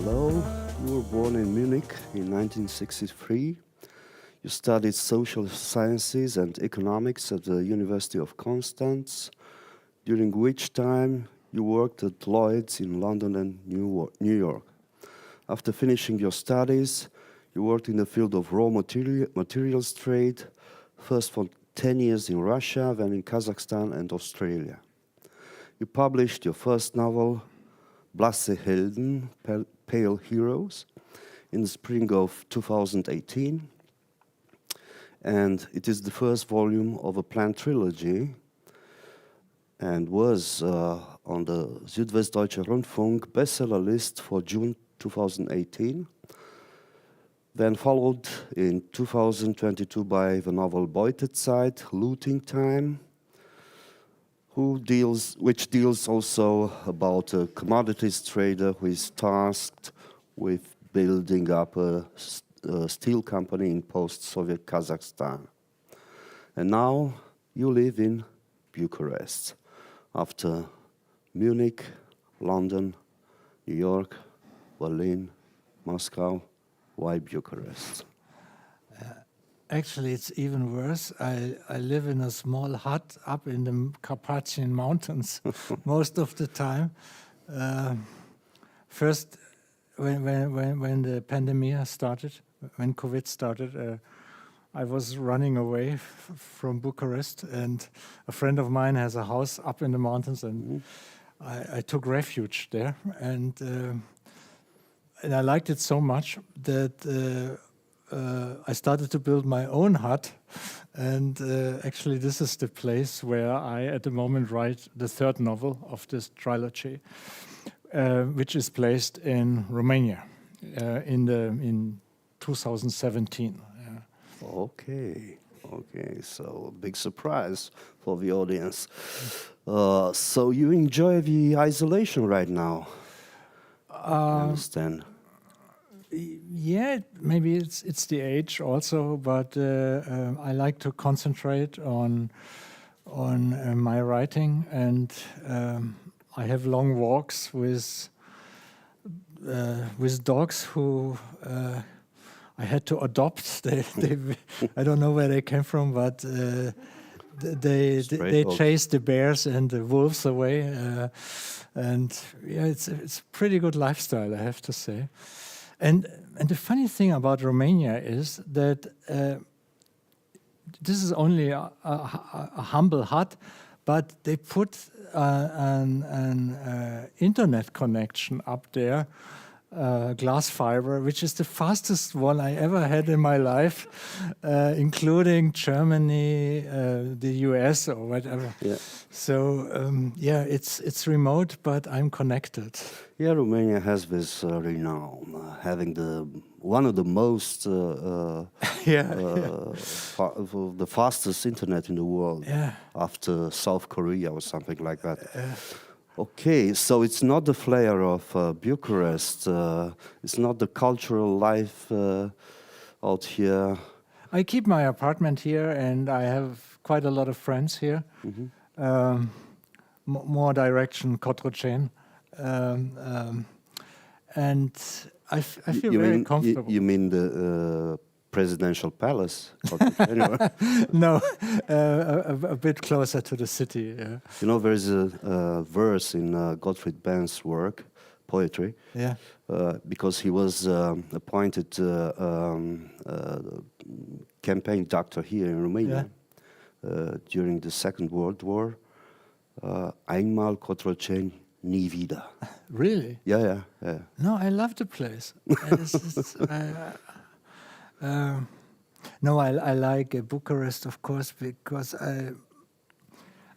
Hello, you were born in Munich in 1963. You studied social sciences and economics at the University of Constance, during which time you worked at Lloyd's in London and New York. After finishing your studies, you worked in the field of raw materials trade, first for 10 years in Russia, then in Kazakhstan and Australia. You published your first novel, BLASSE, HELDEN, Pale Heroes, in the spring of 2018. And it is the first volume of a planned trilogy and was on the Südwestdeutscher Rundfunk bestseller list for June 2018. Then followed in 2022 by the novel Beutezeit, Looting Time, which deals also about a commodities trader who is tasked with building up a steel company in post-Soviet Kazakhstan. And now you live in Bucharest, after Munich, London, New York, Berlin, Moscow. Why Bucharest? Actually, it's even worse. I live in a small hut up in the Carpathian Mountains most of the time. First, when the pandemic started, when COVID started, I was running away from Bucharest, and a friend of mine has a house up in the mountains, and I took refuge there, and I liked it so much that I started to build my own hut, and actually this is the place where I at the moment write the third novel of this trilogy, which is placed in Romania in 2017. Yeah. Okay, so big surprise for the audience. So you enjoy the isolation right now, I understand. Yeah, maybe it's the age also, but I like to concentrate on my writing, and I have long walks with dogs who I had to adopt. They I don't know where they came from, but they chase the bears and the wolves away, and yeah, it's a pretty good lifestyle, I have to say. And the funny thing about Romania is that this is only a humble hut, but they put an internet connection up there, glass fiber, which is the fastest one I ever had in my life, including Germany, the US or whatever. Yeah. So yeah, it's remote, but I'm connected. Yeah, Romania has this renown, having one of the most the fastest internet in the world, after South Korea or something like that. Okay, so it's not the flair of Bucharest, it's not the cultural life out here. I keep my apartment here, and I have quite a lot of friends here. More direction Cotroceni. And I feel very comfortable. You mean the presidential palace? No, a bit closer to the city. Yeah. You know, there is a verse in Gottfried Benn's work, poetry, because he was appointed campaign doctor here in Romania during the Second World War. Einmal Cotroceni, nie wieder. Really? Yeah. No, I love the place. No, I like Bucharest, of course, because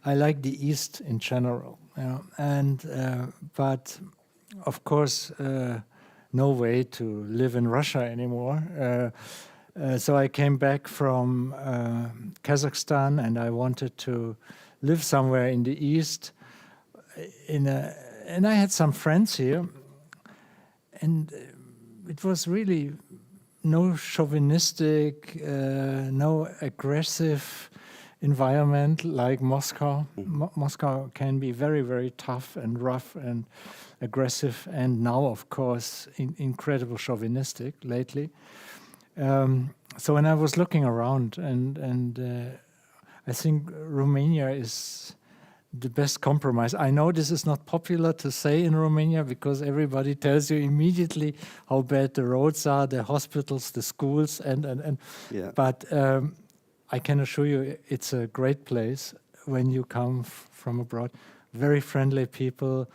I like the East in general. You know? And but of course, no way to live in Russia anymore. So I came back from Kazakhstan, and I wanted to live somewhere in the East. And I had some friends here, and it was really no chauvinistic, no aggressive environment like Moscow. Moscow can be very, very tough and rough and aggressive, and now, of course, incredible chauvinistic lately. So when I was looking around, and I think Romania is the best compromise. I know this is not popular to say in Romania because everybody tells you immediately how bad the roads are, the hospitals, the schools, and Yeah. but I can assure you it's a great place when you come from abroad. Very friendly people,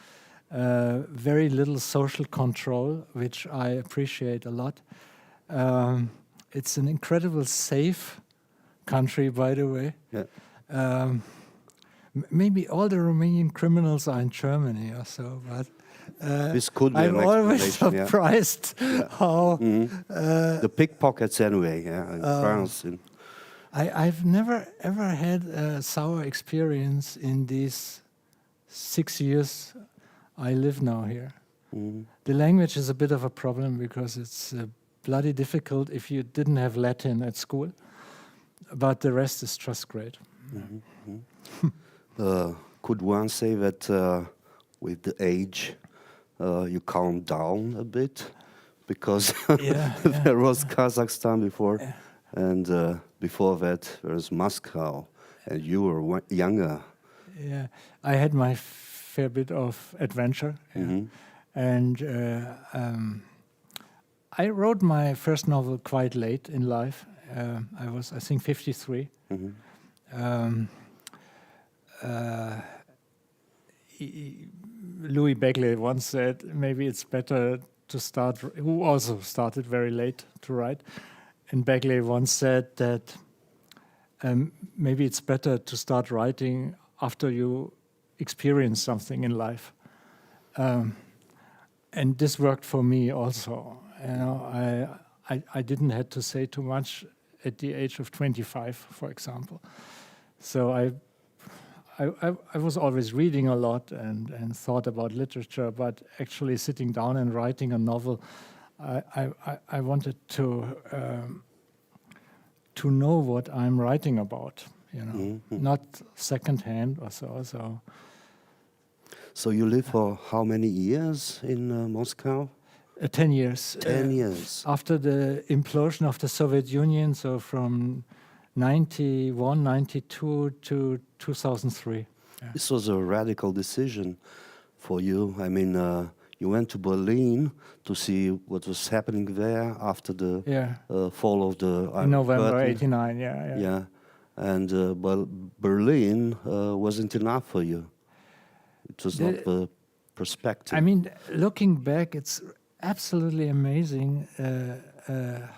very little social control, which I appreciate a lot. It's an incredible safe country, by the way. Yeah. Maybe all the Romanian criminals are in Germany or so, but This could be I'm an always explanation, yeah. surprised how The pickpockets anyway, yeah, in France. I've never ever had a sour experience in these 6 years I live now here. The language is a bit of a problem because it's bloody difficult if you didn't have Latin at school, but the rest is just great. Could one say that with the age you calm down a bit? Because there was Kazakhstan before, and before that there was Moscow, and you were younger. Yeah, I had my fair bit of adventure, and I wrote my first novel quite late in life. I was, I think, 53. Louis Begley once said, maybe it's better to start, who also started very late to write, and Begley once said that maybe it's better to start writing after you experience something in life. And this worked for me also. You know, I didn't have to say too much at the age of 25, for example. So I was always reading a lot and thought about literature, but actually sitting down and writing a novel, I wanted to know what I'm writing about, you know, not secondhand or so. So you lived for how many years in Moscow? 10 years. 10 years. After the implosion of the Soviet Union, so from 91, 92 to 2003. Yeah. This was a radical decision for you. I mean, you went to Berlin to see what was happening there after the fall of the in November curtain. 89, Yeah, and Berlin wasn't enough for you. It was not the perspective. I mean, looking back, it's absolutely amazing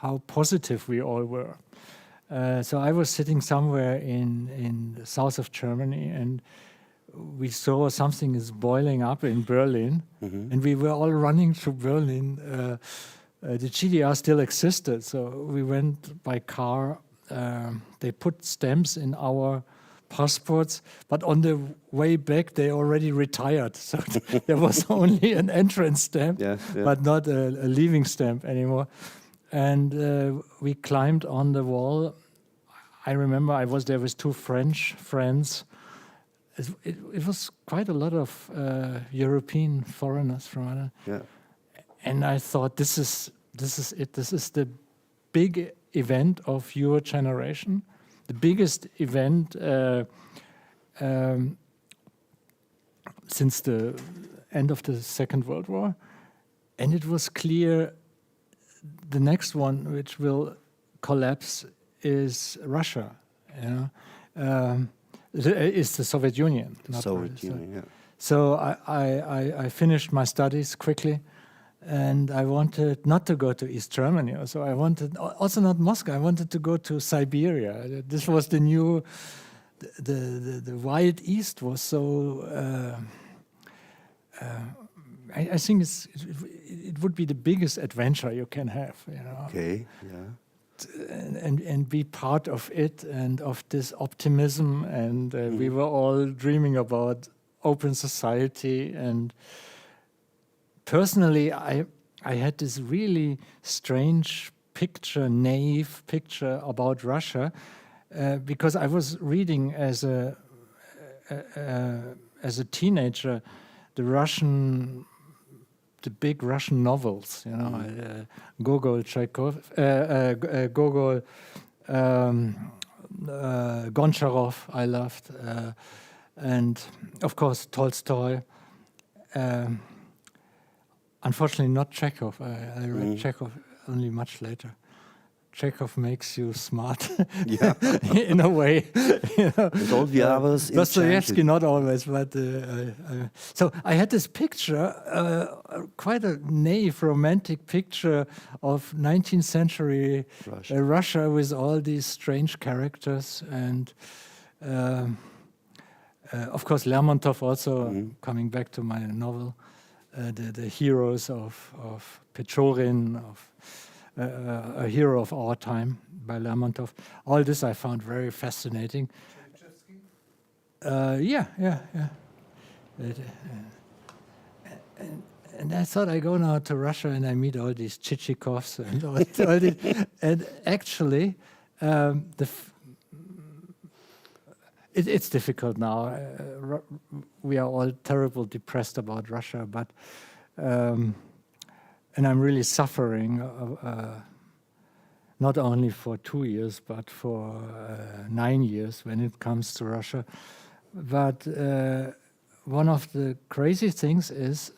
how positive we all were. So I was sitting somewhere in the south of Germany, and we saw something is boiling up in Berlin, and we were all running to Berlin. The GDR still existed, so we went by car. They put stamps in our passports, but on the way back they already retired, so there was only an entrance stamp, but not a leaving stamp anymore. And we climbed on the wall. I remember I was there with two French friends. It was quite a lot of European foreigners from other. And I thought, this is it. This is the big event of your generation, the biggest event since the end of the Second World War. And it was clear the next one which will collapse is Russia, you know, is the Soviet Union. So I finished my studies quickly, and I wanted not to go to East Germany. So I wanted, also not Moscow, I wanted to go to Siberia. This was the new, the Wild East was so, I think it would be the biggest adventure you can have, you know. Okay, yeah. And be part of it and of this optimism, and we were all dreaming about open society. And personally, I had this really strange picture, naive picture about Russia, because I was reading as a teenager the big Russian novels, you know, Gogol, Tchaikovsky, Gogol, Goncharov, I loved, and of course Tolstoy. Unfortunately, not Chekhov. I read Chekhov only much later. Chekhov makes you smart, in a way. You know? And all the others. Dostoevsky, not always, but so I had this picture, quite a naive, romantic picture of 19th century Russia with all these strange characters, and of course Lermontov also, coming back to my novel, the heroes of Pechorin, of a hero of our time by Lermontov. All this I found very fascinating. Yeah. And I thought I go now to Russia and I meet all these Chichikovs and all these, and actually, it's difficult now. We are all terribly depressed about Russia, but. And I'm really suffering, not only for 2 years, but for 9 years when it comes to Russia. But one of the crazy things is,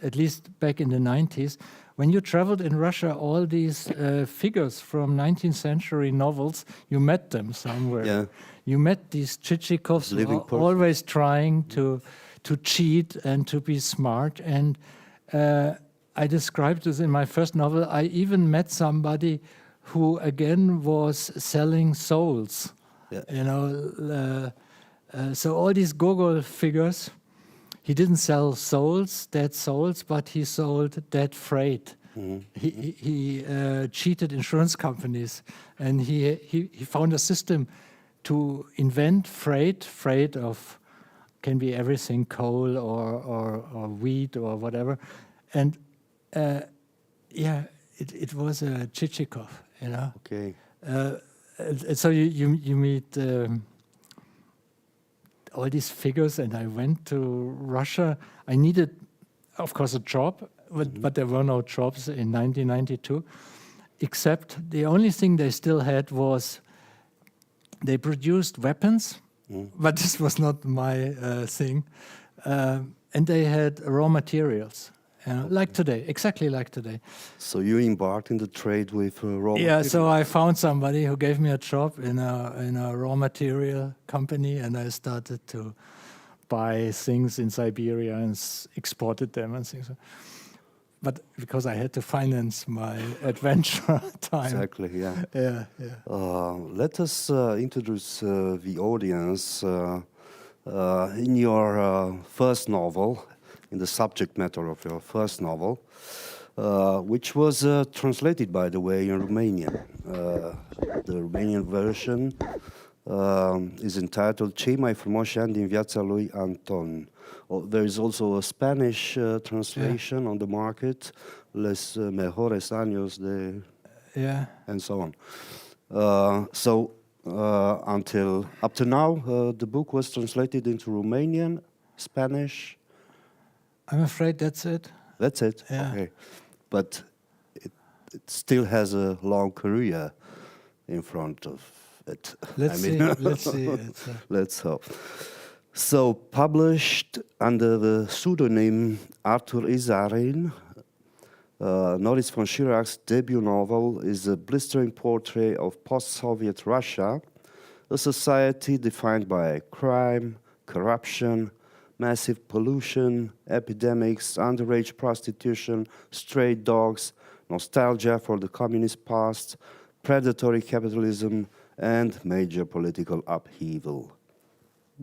at least back in the 90s, when you traveled in Russia, all these figures from 19th century novels, you met them somewhere. Yeah. You met these Chichikovs always trying to cheat and to be smart. And I described this in my first novel. I even met somebody who again was selling souls. Yeah. You know, so all these Gogol figures, he didn't sell souls, dead souls, but he sold dead freight. He cheated insurance companies, and he found a system to invent freight of, can be everything, coal or wheat or whatever, and it was a Chichikov, you know. Okay. And so you meet all these figures, and I went to Russia. I needed, of course, a job, but there were no jobs in 1992, except the only thing they still had was they produced weapons, but this was not my thing, and they had raw materials. Like today, exactly like today. So you embarked in the trade with raw materials? Yeah, so I found somebody who gave me a job in a raw material company, and I started to buy things in Siberia and exported them and things. But because I had to finance my adventure time. Exactly, yeah. Yeah. Let us introduce the audience in your first novel, in the subject matter of your first novel, which was translated, by the way, in Romanian. The Romanian version is entitled Cei mai frumoși ani din viața lui Anton. There is also a Spanish translation on the market, Les mejores años de... Yeah. And so on. Until up to now, the book was translated into Romanian, Spanish. I'm afraid that's it. That's it? Yeah. Okay. But it still has a long career in front of it. Let's see. Let's hope. So, published under the pseudonym Arthur Isarin, Norris von Schirach's debut novel is a blistering portrait of post-Soviet Russia, a society defined by crime, corruption, massive pollution, epidemics, underage prostitution, stray dogs, nostalgia for the communist past, predatory capitalism, and major political upheaval.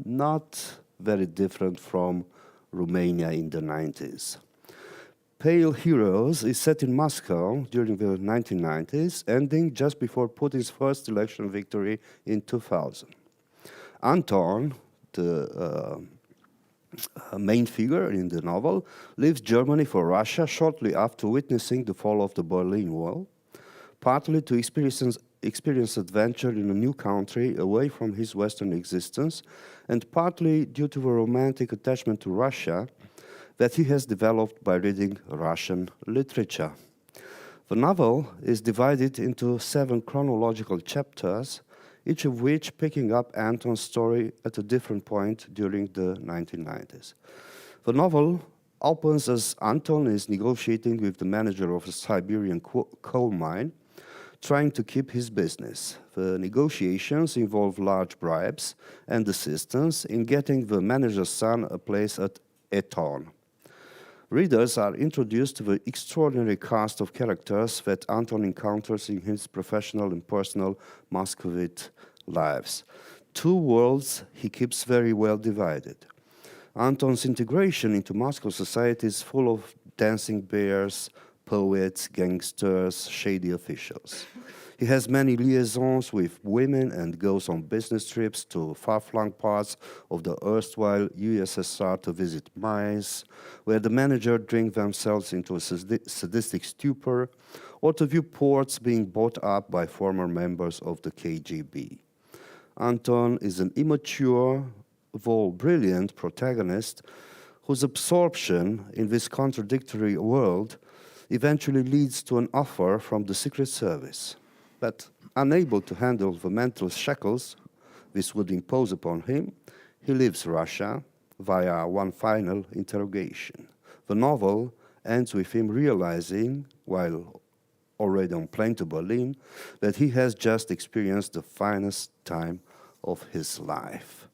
Not very different from Romania in the 90s. Pale Heroes is set in Moscow during the 1990s, ending just before Putin's first election victory in 2000. Anton, the main figure in the novel, leaves Germany for Russia shortly after witnessing the fall of the Berlin Wall, partly to experience experienced adventure in a new country away from his Western existence, and partly due to a romantic attachment to Russia that he has developed by reading Russian literature. The novel is divided into 7 chronological chapters, each of which picking up Anton's story at a different point during the 1990s. The novel opens as Anton is negotiating with the manager of a Siberian coal mine, trying to keep his business. The negotiations involve large bribes and assistance in getting the manager's son a place at Eton. Readers are introduced to the extraordinary cast of characters that Anton encounters in his professional and personal Muscovite lives. 2 worlds he keeps very well divided. Anton's integration into Moscow society is full of dancing bears, poets, gangsters, shady officials. He has many liaisons with women and goes on business trips to far-flung parts of the erstwhile USSR to visit mines, where the manager drink themselves into a sadistic stupor, or to view ports being bought up by former members of the KGB. Anton is an immature, though brilliant protagonist whose absorption in this contradictory world eventually leads to an offer from the Secret Service. But unable to handle the mental shackles this would impose upon him, he leaves Russia via one final interrogation. The novel ends with him realizing, while already on plane to Berlin, that he has just experienced the finest time of his life.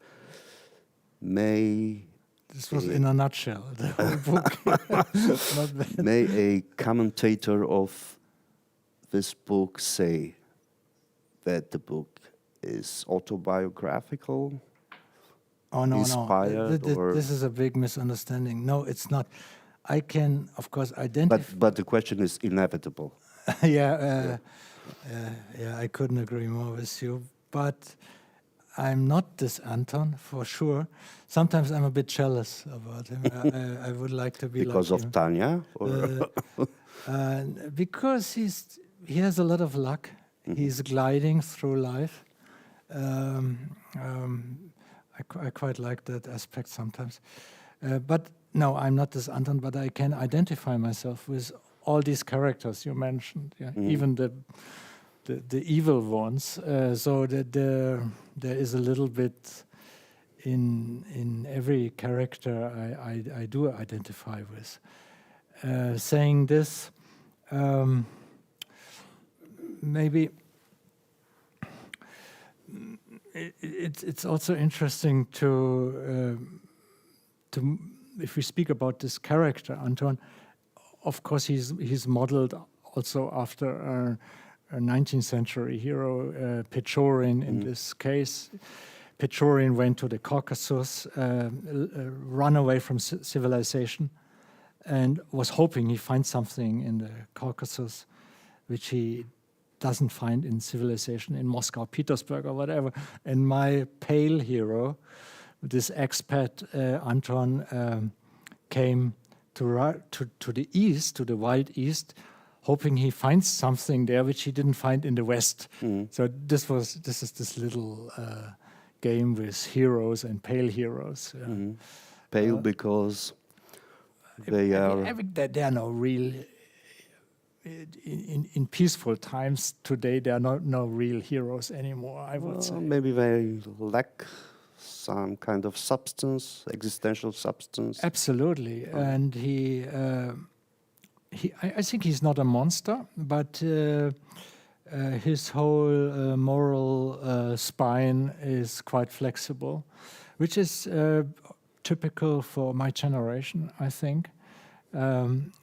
This was in a nutshell, the whole book. Not bad. May a commentator of this book say that the book is autobiographical? Oh, no, inspired, no. or This is a big misunderstanding. No, it's not. I can, of course, identify. But the question is inevitable. Yeah, I couldn't agree more with you. But I'm not this Anton, for sure. Sometimes I'm a bit jealous about him. I would like to be Because like of him. Tanya? Or Because he has a lot of luck. He's gliding through life. I quite like that aspect sometimes. But no, I'm not this Anton, but I can identify myself with all these characters you mentioned, even the evil ones. So that there is a little bit in every character I do identify with. Saying this, maybe it's also interesting to if we speak about this character Anton. Of course, he's modeled also after a 19th century hero, Pechorin. In this case, Pechorin went to the Caucasus, run away from civilization, and was hoping he finds something in the Caucasus, which he doesn't find in civilization in Moscow, Petersburg, or whatever. And my pale hero, this expat Anton, came to the east, to the wild east, hoping he finds something there which he didn't find in the West. So this is this little game with heroes and pale heroes. Pale because they are... I think that there are no real... In peaceful times today, there are no real heroes anymore, I would say. Maybe they lack some kind of substance, existential substance. Absolutely. And I think he's not a monster, but his whole moral spine is quite flexible, which is typical for my generation, I think.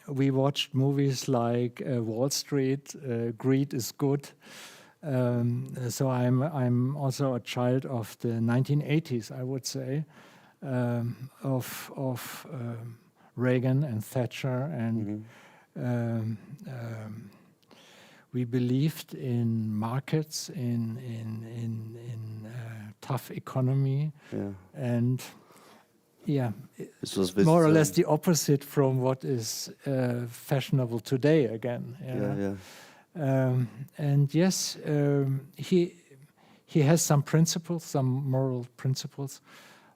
We watched movies like Wall Street, Greed is Good. So I'm also a child of the 1980s, I would say, of Reagan and Thatcher, and we believed in markets, in tough economy, and this was more or less the opposite from what is fashionable today again. And yes, he has some principles, some moral principles,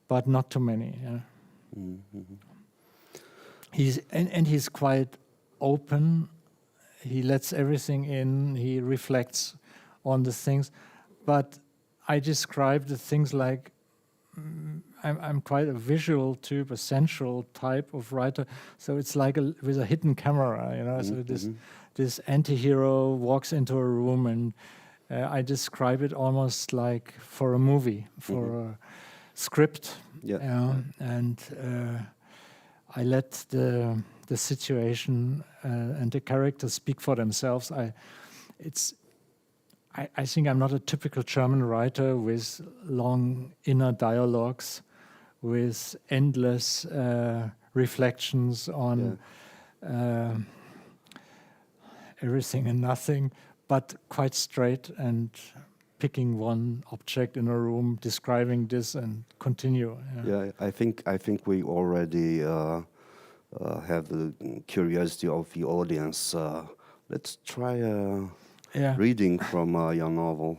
but not too many. Yeah. Mm-hmm. He's quite open. He lets everything in. He reflects on the things, but I describe the things like I'm quite a visual type, a sensual type of writer. So it's like with a hidden camera, you know. Mm-hmm. So this anti-hero walks into a room, and I describe it almost like for a movie, for a script. Yeah. And I let the situation and the characters speak for themselves. I think I'm not a typical German writer with long inner dialogues, with endless reflections on everything and nothing, but quite straight and picking one object in a room, describing this, and continue. Yeah, I think we already have the curiosity of the audience. Let's try reading from your novel.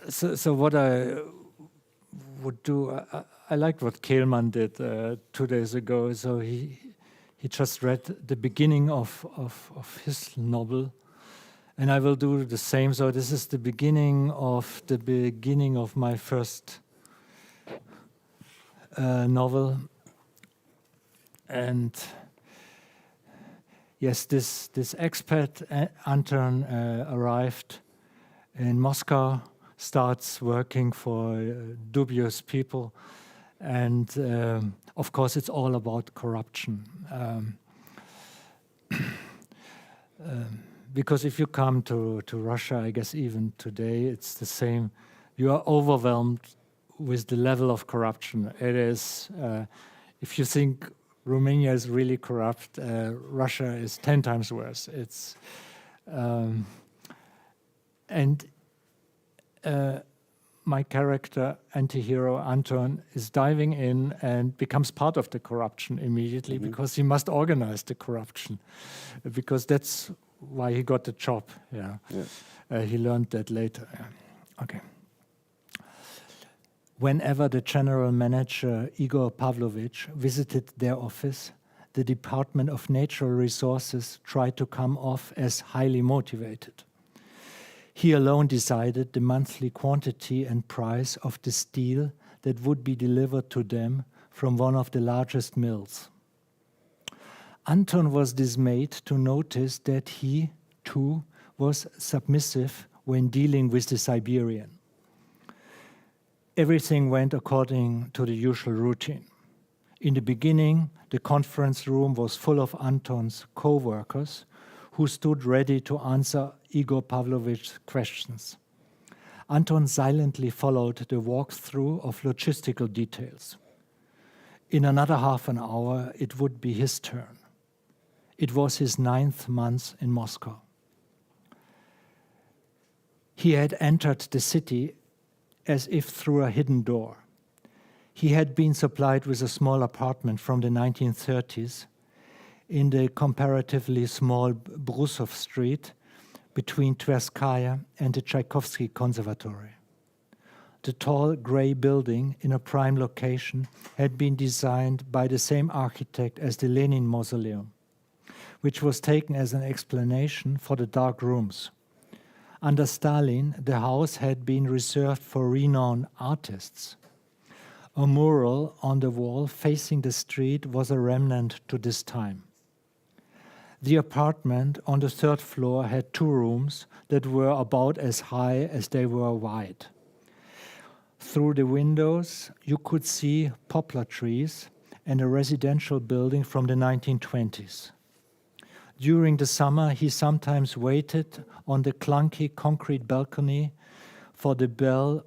So what I would do, I liked what Kehlmann did 2 days ago. So he just read the beginning of his novel, and I will do the same. So this is the beginning of my first novel, and yes, this expat Anton arrived in Moscow, starts working for dubious people, and of course it's all about corruption. Because if you come to Russia, I guess even today it's the same. You are overwhelmed with the level of corruption. It is, if you think Romania is really corrupt, Russia is 10 times worse. It's my character, anti-hero Anton, is diving in and becomes part of the corruption immediately, because he must organize the corruption, because that's why he got the job. He learned that later. Okay. Whenever the general manager, Igor Pavlovich, visited their office, the Department of Natural Resources tried to come off as highly motivated. He alone decided the monthly quantity and price of the steel that would be delivered to them from one of the largest mills. Anton was dismayed to notice that he, too, was submissive when dealing with the Siberian. Everything went according to the usual routine. In the beginning, the conference room was full of Anton's co-workers who stood ready to answer Igor Pavlovich's questions. Anton silently followed the walkthrough of logistical details. In another half an hour, it would be his turn. It was his 9th month in Moscow. He had entered the city as if through a hidden door. He had been supplied with a small apartment from the 1930s in the comparatively small Brusov Street between Tverskaya and the Tchaikovsky Conservatory. The tall grey building in a prime location had been designed by the same architect as the Lenin Mausoleum, which was taken as an explanation for the dark rooms. Under Stalin, the house had been reserved for renowned artists. A mural on the wall facing the street was a remnant to this time. The apartment on the 3rd floor had 2 rooms that were about as high as they were wide. Through the windows, you could see poplar trees and a residential building from the 1920s. During the summer, he sometimes waited on the clunky concrete balcony for the bell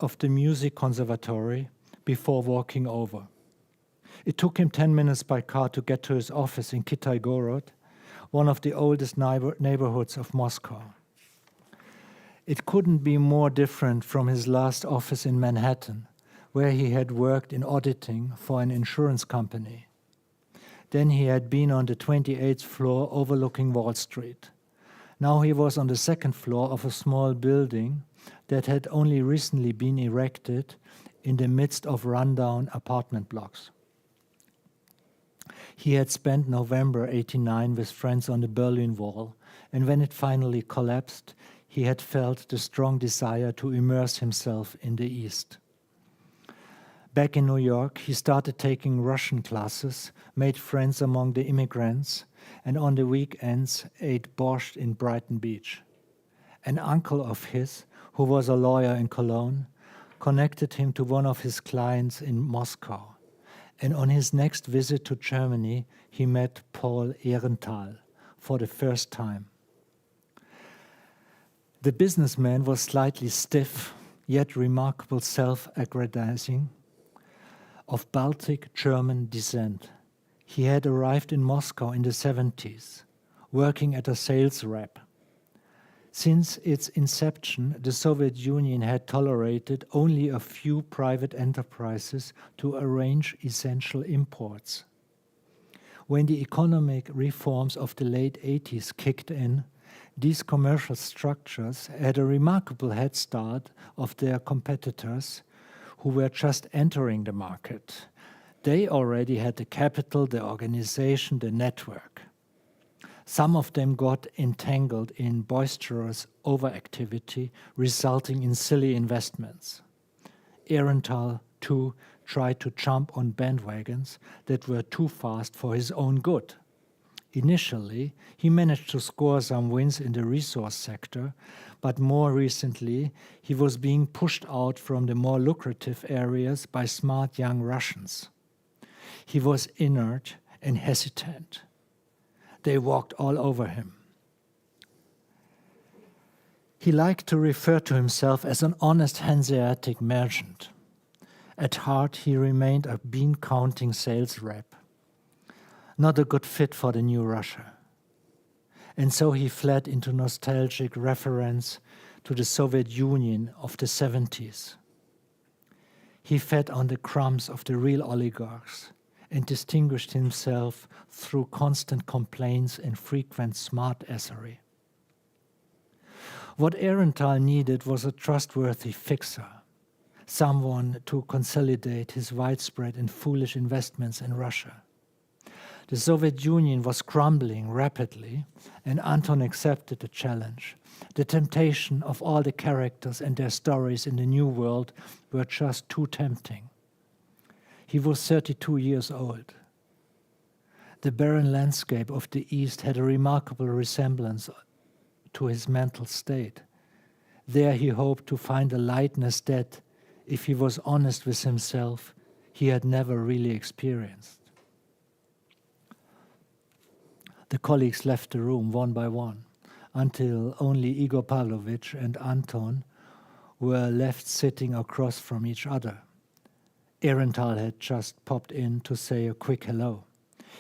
of the music conservatory before walking over. It took him 10 minutes by car to get to his office in Kitai-Gorod, one of the oldest neighborhoods of Moscow. It couldn't be more different from his last office in Manhattan, where he had worked in auditing for an insurance company. Then he had been on the 28th floor overlooking Wall Street. Now he was on the second floor of a small building that had only recently been erected in the midst of rundown apartment blocks. He had spent November 89 with friends on the Berlin Wall, and when it finally collapsed, he had felt the strong desire to immerse himself in the East. Back in New York, he started taking Russian classes, made friends among the immigrants, and on the weekends ate borscht in Brighton Beach. An uncle of his, who was a lawyer in Cologne, connected him to one of his clients in Moscow. And on his next visit to Germany, he met Paul Ehrenthal for the first time. The businessman was slightly stiff, yet remarkable self-aggrandizing, of Baltic German descent. He had arrived in Moscow in the 70s, working as a sales rep. Since its inception, the Soviet Union had tolerated only a few private enterprises to arrange essential imports. When the economic reforms of the late 80s kicked in, these commercial structures had a remarkable head start of their competitors who were just entering the market. They already had the capital, the organization, the network. Some of them got entangled in boisterous overactivity, resulting in silly investments. Ehrenthal, too, tried to jump on bandwagons that were too fast for his own good. Initially, he managed to score some wins in the resource sector, but more recently, he was being pushed out from the more lucrative areas by smart young Russians. He was inert and hesitant. They walked all over him. He liked to refer to himself as an honest Hanseatic merchant. At heart, he remained a bean-counting sales rep. Not a good fit for the new Russia. And so he fled into nostalgic reference to the Soviet Union of the 70s. He fed on the crumbs of the real oligarchs and distinguished himself through constant complaints and frequent smart-assery. What Ehrenthal needed was a trustworthy fixer, someone to consolidate his widespread and foolish investments in Russia. The Soviet Union was crumbling rapidly, and Anton accepted the challenge. The temptation of all the characters and their stories in the New World were just too tempting. He was 32 years old. The barren landscape of the East had a remarkable resemblance to his mental state. There he hoped to find a lightness that, if he was honest with himself, he had never really experienced. The colleagues left the room one by one, until only Igor Pavlovich and Anton were left sitting across from each other. Ehrenthal had just popped in to say a quick hello.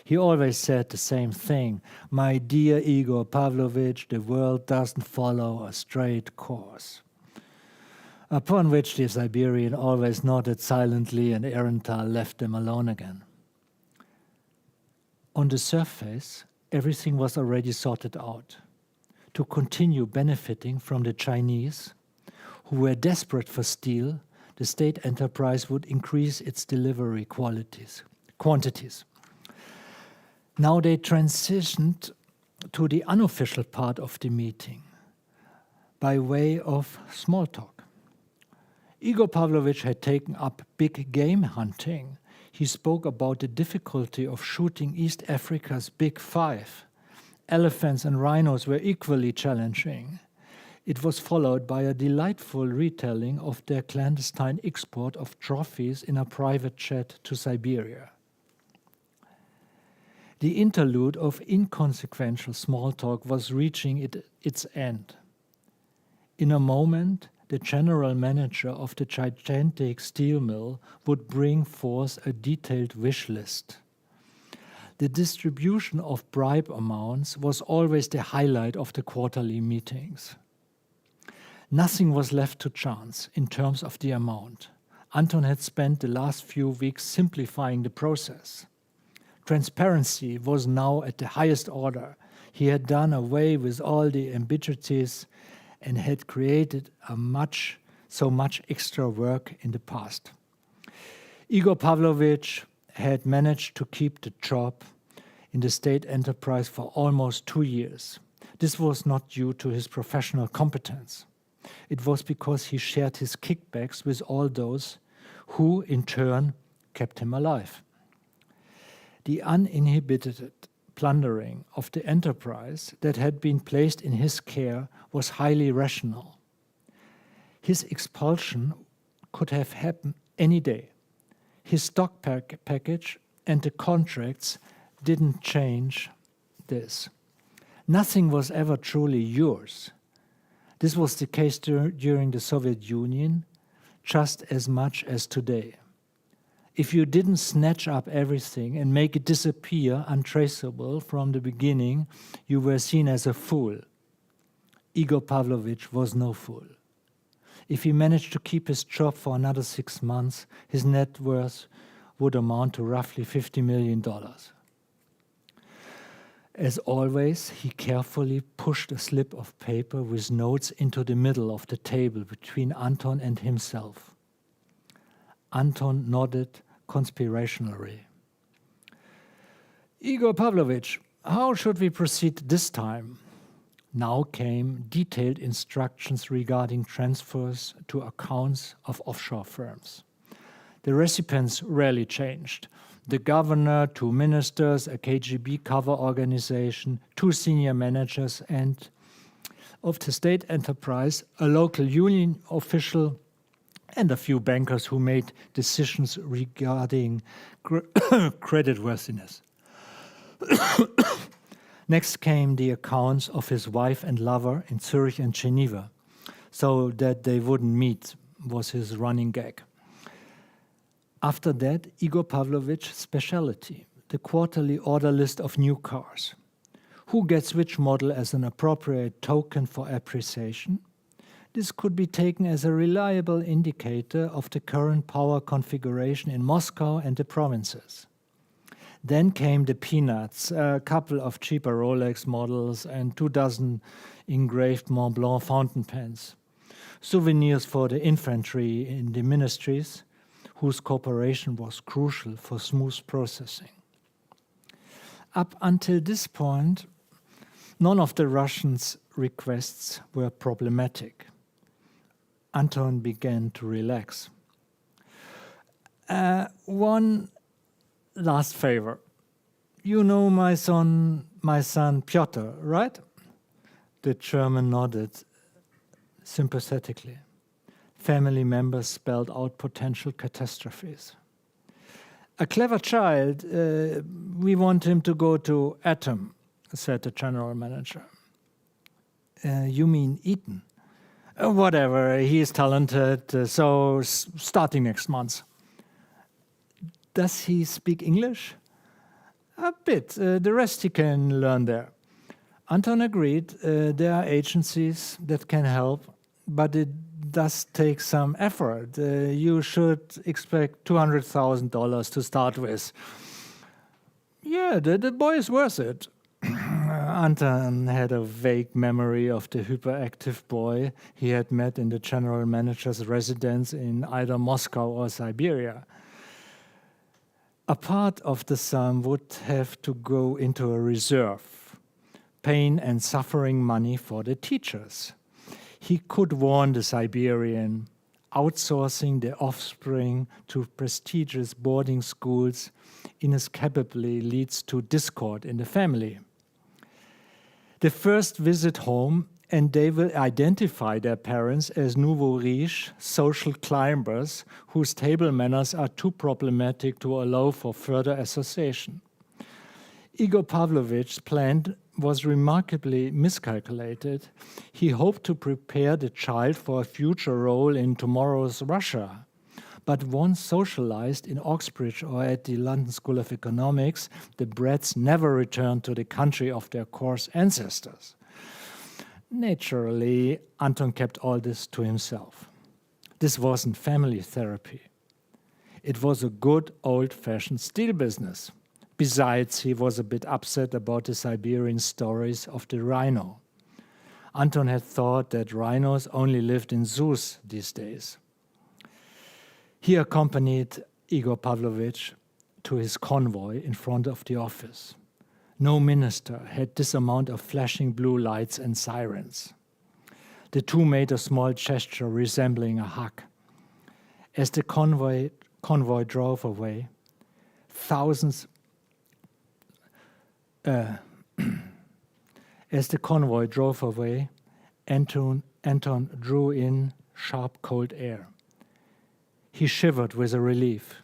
He always said the same thing: "My dear Igor Pavlovich, the world doesn't follow a straight course." Upon which the Siberian always nodded silently, and Ehrenthal left them alone again. On the surface, everything was already sorted out. To continue benefiting from the Chinese, who were desperate for steel, the state enterprise would increase its delivery quantities. Now they transitioned to the unofficial part of the meeting by way of small talk. Igor Pavlovich had taken up big game hunting. He spoke about the difficulty of shooting East Africa's Big Five. Elephants and rhinos were equally challenging. It was followed by a delightful retelling of their clandestine export of trophies in a private jet to Siberia. The interlude of inconsequential small talk was reaching its end. In a moment, the general manager of the gigantic steel mill would bring forth a detailed wish list. The distribution of bribe amounts was always the highlight of the quarterly meetings. Nothing was left to chance in terms of the amount. Anton had spent the last few weeks simplifying the process. Transparency was now at the highest order. He had done away with all the ambiguities and had created so much extra work in the past. Igor Pavlovich had managed to keep the job in the state enterprise for almost 2 years. This was not due to his professional competence. It was because he shared his kickbacks with all those who, in turn, kept him alive. The uninhibited plundering of the enterprise that had been placed in his care was highly rational. His expulsion could have happened any day. His stock package and the contracts didn't change this. Nothing was ever truly yours. This was the case during the Soviet Union, just as much as today. If you didn't snatch up everything and make it disappear untraceable from the beginning, you were seen as a fool. Igor Pavlovich was no fool. If he managed to keep his job for another 6 months, his net worth would amount to roughly $50 million. As always, he carefully pushed a slip of paper with notes into the middle of the table between Anton and himself. Anton nodded conspirationally. Igor Pavlovich, how should we proceed this time? Now came detailed instructions regarding transfers to accounts of offshore firms. The recipients rarely changed. The governor, 2 ministers, a KGB cover organization, 2 senior managers, and of the state enterprise, a local union official, and a few bankers who made decisions regarding creditworthiness. Next came the accounts of his wife and lover in Zurich and Geneva, so that they wouldn't meet was his running gag. After that, Igor Pavlovich's specialty, the quarterly order list of new cars. Who gets which model as an appropriate token for appreciation? This could be taken as a reliable indicator of the current power configuration in Moscow and the provinces. Then came the peanuts, a couple of cheaper Rolex models and 24 engraved Mont Blanc fountain pens. Souvenirs for the infantry in the ministries, whose cooperation was crucial for smooth processing. Up until this point, none of the Russians' requests were problematic. Anton began to relax. One last favor. You know my son Piotr, right? The German nodded sympathetically. Family members spelled out potential catastrophes. A clever child, we want him to go to Atom, said the general manager. You mean Eton? Whatever, he is talented, so starting next month. Does he speak English? A bit, the rest he can learn there. Anton agreed, there are agencies that can help, but it does take some effort. You should expect $200,000 to start with. Yeah, the boy is worth it. Anton had a vague memory of the hyperactive boy he had met in the general manager's residence in either Moscow or Siberia. A part of the sum would have to go into a reserve, pain and suffering money for the teachers. He could warn the Siberian, outsourcing the offspring to prestigious boarding schools inescapably leads to discord in the family. The first visit home, and they will identify their parents as nouveau riche, social climbers whose table manners are too problematic to allow for further association. Igor Pavlovich's plan was remarkably miscalculated. He hoped to prepare the child for a future role in tomorrow's Russia. But once socialized in Oxbridge or at the London School of Economics, the brats never returned to the country of their coarse ancestors. Naturally, Anton kept all this to himself. This wasn't family therapy. It was a good old-fashioned steel business Besides, he was a bit upset about the Siberian stories of the rhino. Anton had thought that rhinos only lived in zoos these days. He accompanied Igor Pavlovich to his convoy in front of the office. No minister had this amount of flashing blue lights and sirens. The two made a small gesture resembling a hug. As the convoy drove away, thousands as the convoy drove away, Anton drew in sharp cold air. He shivered with a relief.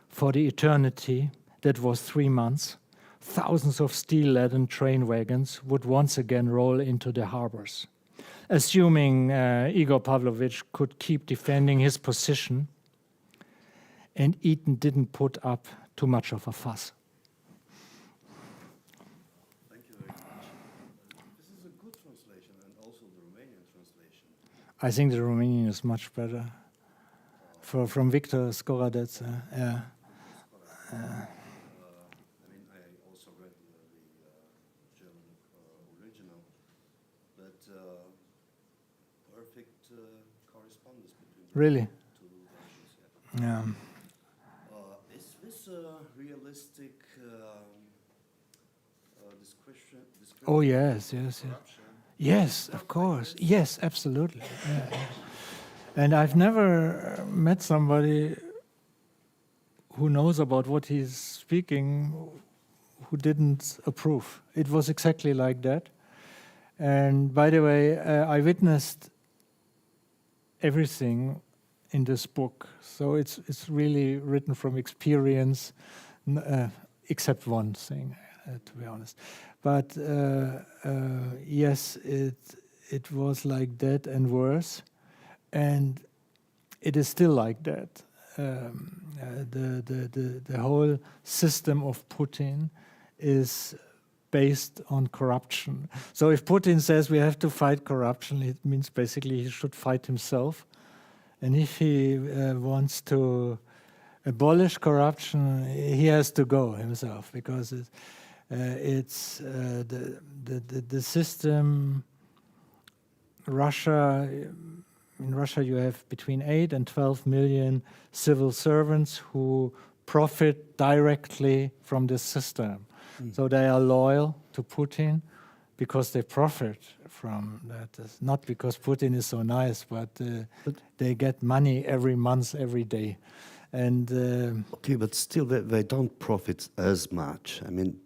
For the eternity, that was 3 months, thousands of steel-laden train wagons would once again roll into the harbors. Assuming Igor Pavlovich could keep defending his position, and Eaton didn't put up too much of a fuss. Thank you very much. This is a good translation, and also the Romanian translation. I think the Romanian is much better. From Viktor Jerofejew, yeah. I mean, I also read the German original, but perfect correspondence between Really? the two versions. Yeah. Is this a realistic description? Oh yes. Corruption? Yes, of course. Yes, absolutely. Yeah. And I've never met somebody who knows about what he's speaking who didn't approve. It was exactly like that. And by the way, I witnessed everything in this book. So it's really written from experience, except one thing, to be honest. But yes, it was like that and worse. And it is still like that. The whole system of Putin is based on corruption. So if Putin says we have to fight corruption, it means basically he should fight himself. And if he wants to abolish corruption, he has to go himself, because it's the system. In Russia, you have between 8 and 12 million civil servants who profit directly from this system. So they are loyal to Putin because they profit from that. It's not because Putin is so nice, but they get money every month, every day. And okay, but still they don't profit as much. I mean,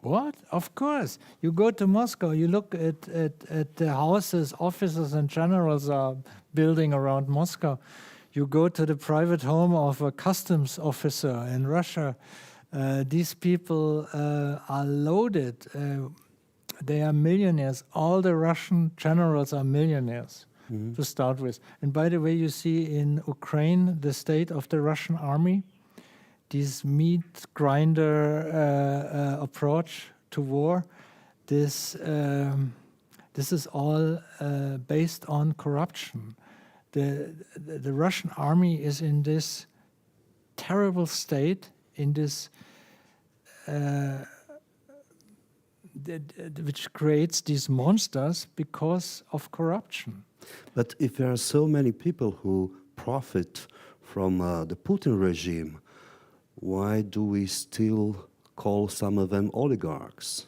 what? Of course. You go to Moscow, you look at the houses, offices and generals are building around Moscow. You go to the private home of a customs officer in Russia. These people are loaded. They are millionaires. All the Russian generals are millionaires to start with. And by the way, you see in Ukraine, the state of the Russian army, this meat grinder approach to war, this is all based on corruption. The Russian army is in this terrible state, in this which creates these monsters because of corruption. But if there are so many people who profit from the Putin regime, why do we still call some of them oligarchs?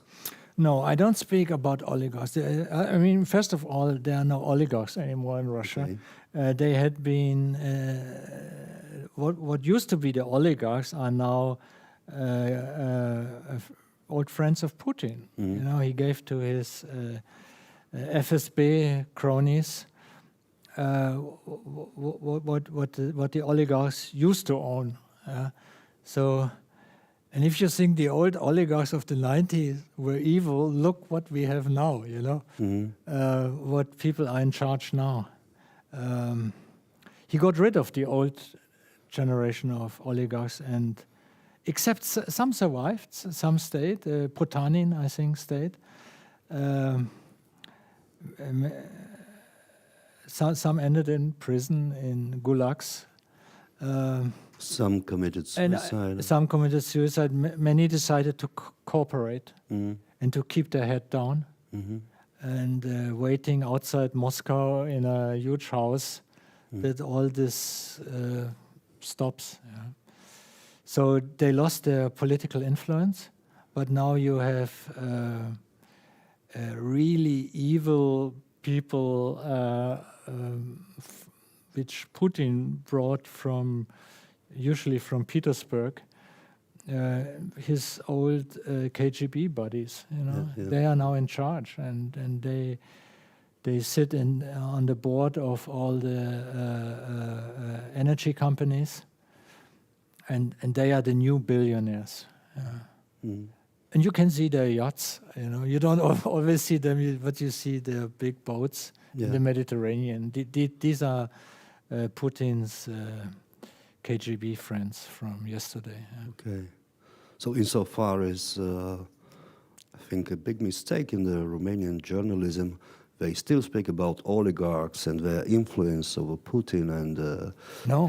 No, I don't speak about oligarchs. I mean, first of all, there are no oligarchs anymore in Russia. Okay. They had been, what used to be the oligarchs are now old friends of Putin. You know, he gave to his FSB cronies what the oligarchs used to own. So, and if you think the old oligarchs of the 90s were evil, look what we have now, you know, what people are in charge now. He got rid of the old generation of oligarchs, and except some survived, some stayed. Potanin, I think, stayed. Some ended in prison, in gulags. Some committed suicide. Some committed suicide. Many decided to cooperate and to keep their head down. And waiting outside Moscow in a huge house that all this stops. Yeah. So they lost their political influence, but now you have really evil people which Putin brought usually from Petersburg, his old KGB buddies, they are now in charge, and they sit on the board of all the energy companies, and they are the new billionaires. And you can see their yachts. You don't always see them, but you see their big boats in the Mediterranean. These are Putin's KGB friends from yesterday. Okay. So insofar as, I think, a big mistake in the Romanian journalism, they still speak about oligarchs and their influence over Putin and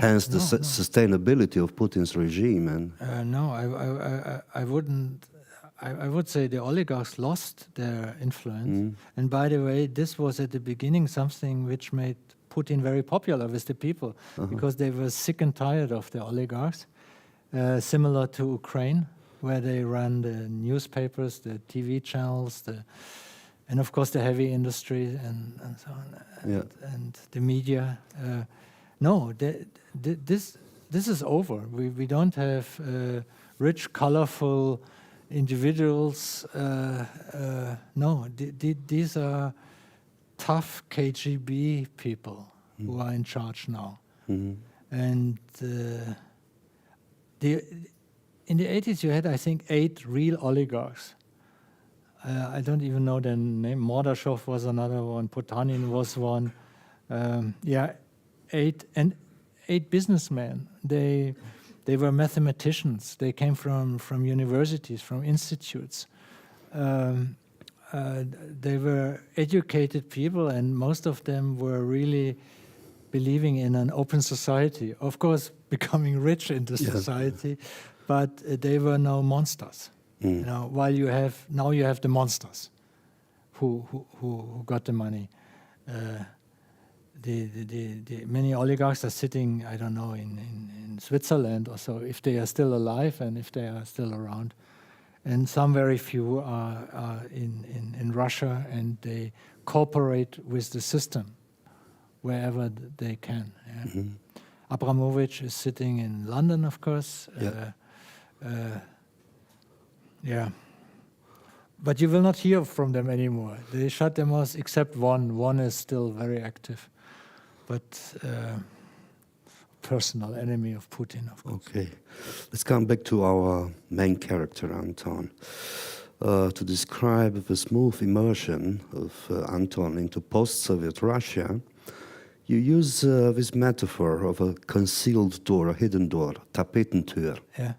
hence the sustainability of Putin's regime. And no, I wouldn't. I would say the oligarchs lost their influence. And by the way, this was at the beginning something which made Putin very popular with the people, because they were sick and tired of the oligarchs, similar to Ukraine, where they run the newspapers, the TV channels, and of course the heavy industry and so on, and the media. This is over. We don't have rich, colorful individuals. These are tough KGB people who are in charge now. And in the 80s you had, I think, 8 real oligarchs. I don't even know their name. Mordashov was another one. Potanin was one. 8 businessmen. They were mathematicians. They came from universities, from institutes. They were educated people, and most of them were really believing in an open society. Of course, becoming rich in the society, but they were no monsters. While you have the monsters who got the money. The many oligarchs are sitting, I don't know, in Switzerland or so, if they are still alive and if they are still around. And some very few are in Russia, and they cooperate with the system wherever they can. Abramovich is sitting in London, of course. But you will not hear from them anymore. They shut their mouths, except one. One is still very active, but personal enemy of Putin, of course. Okay, let's come back to our main character, Anton. To describe the smooth immersion of Anton into post-Soviet Russia, you use this metaphor of a concealed door, a hidden door, Tapetentür. Yeah.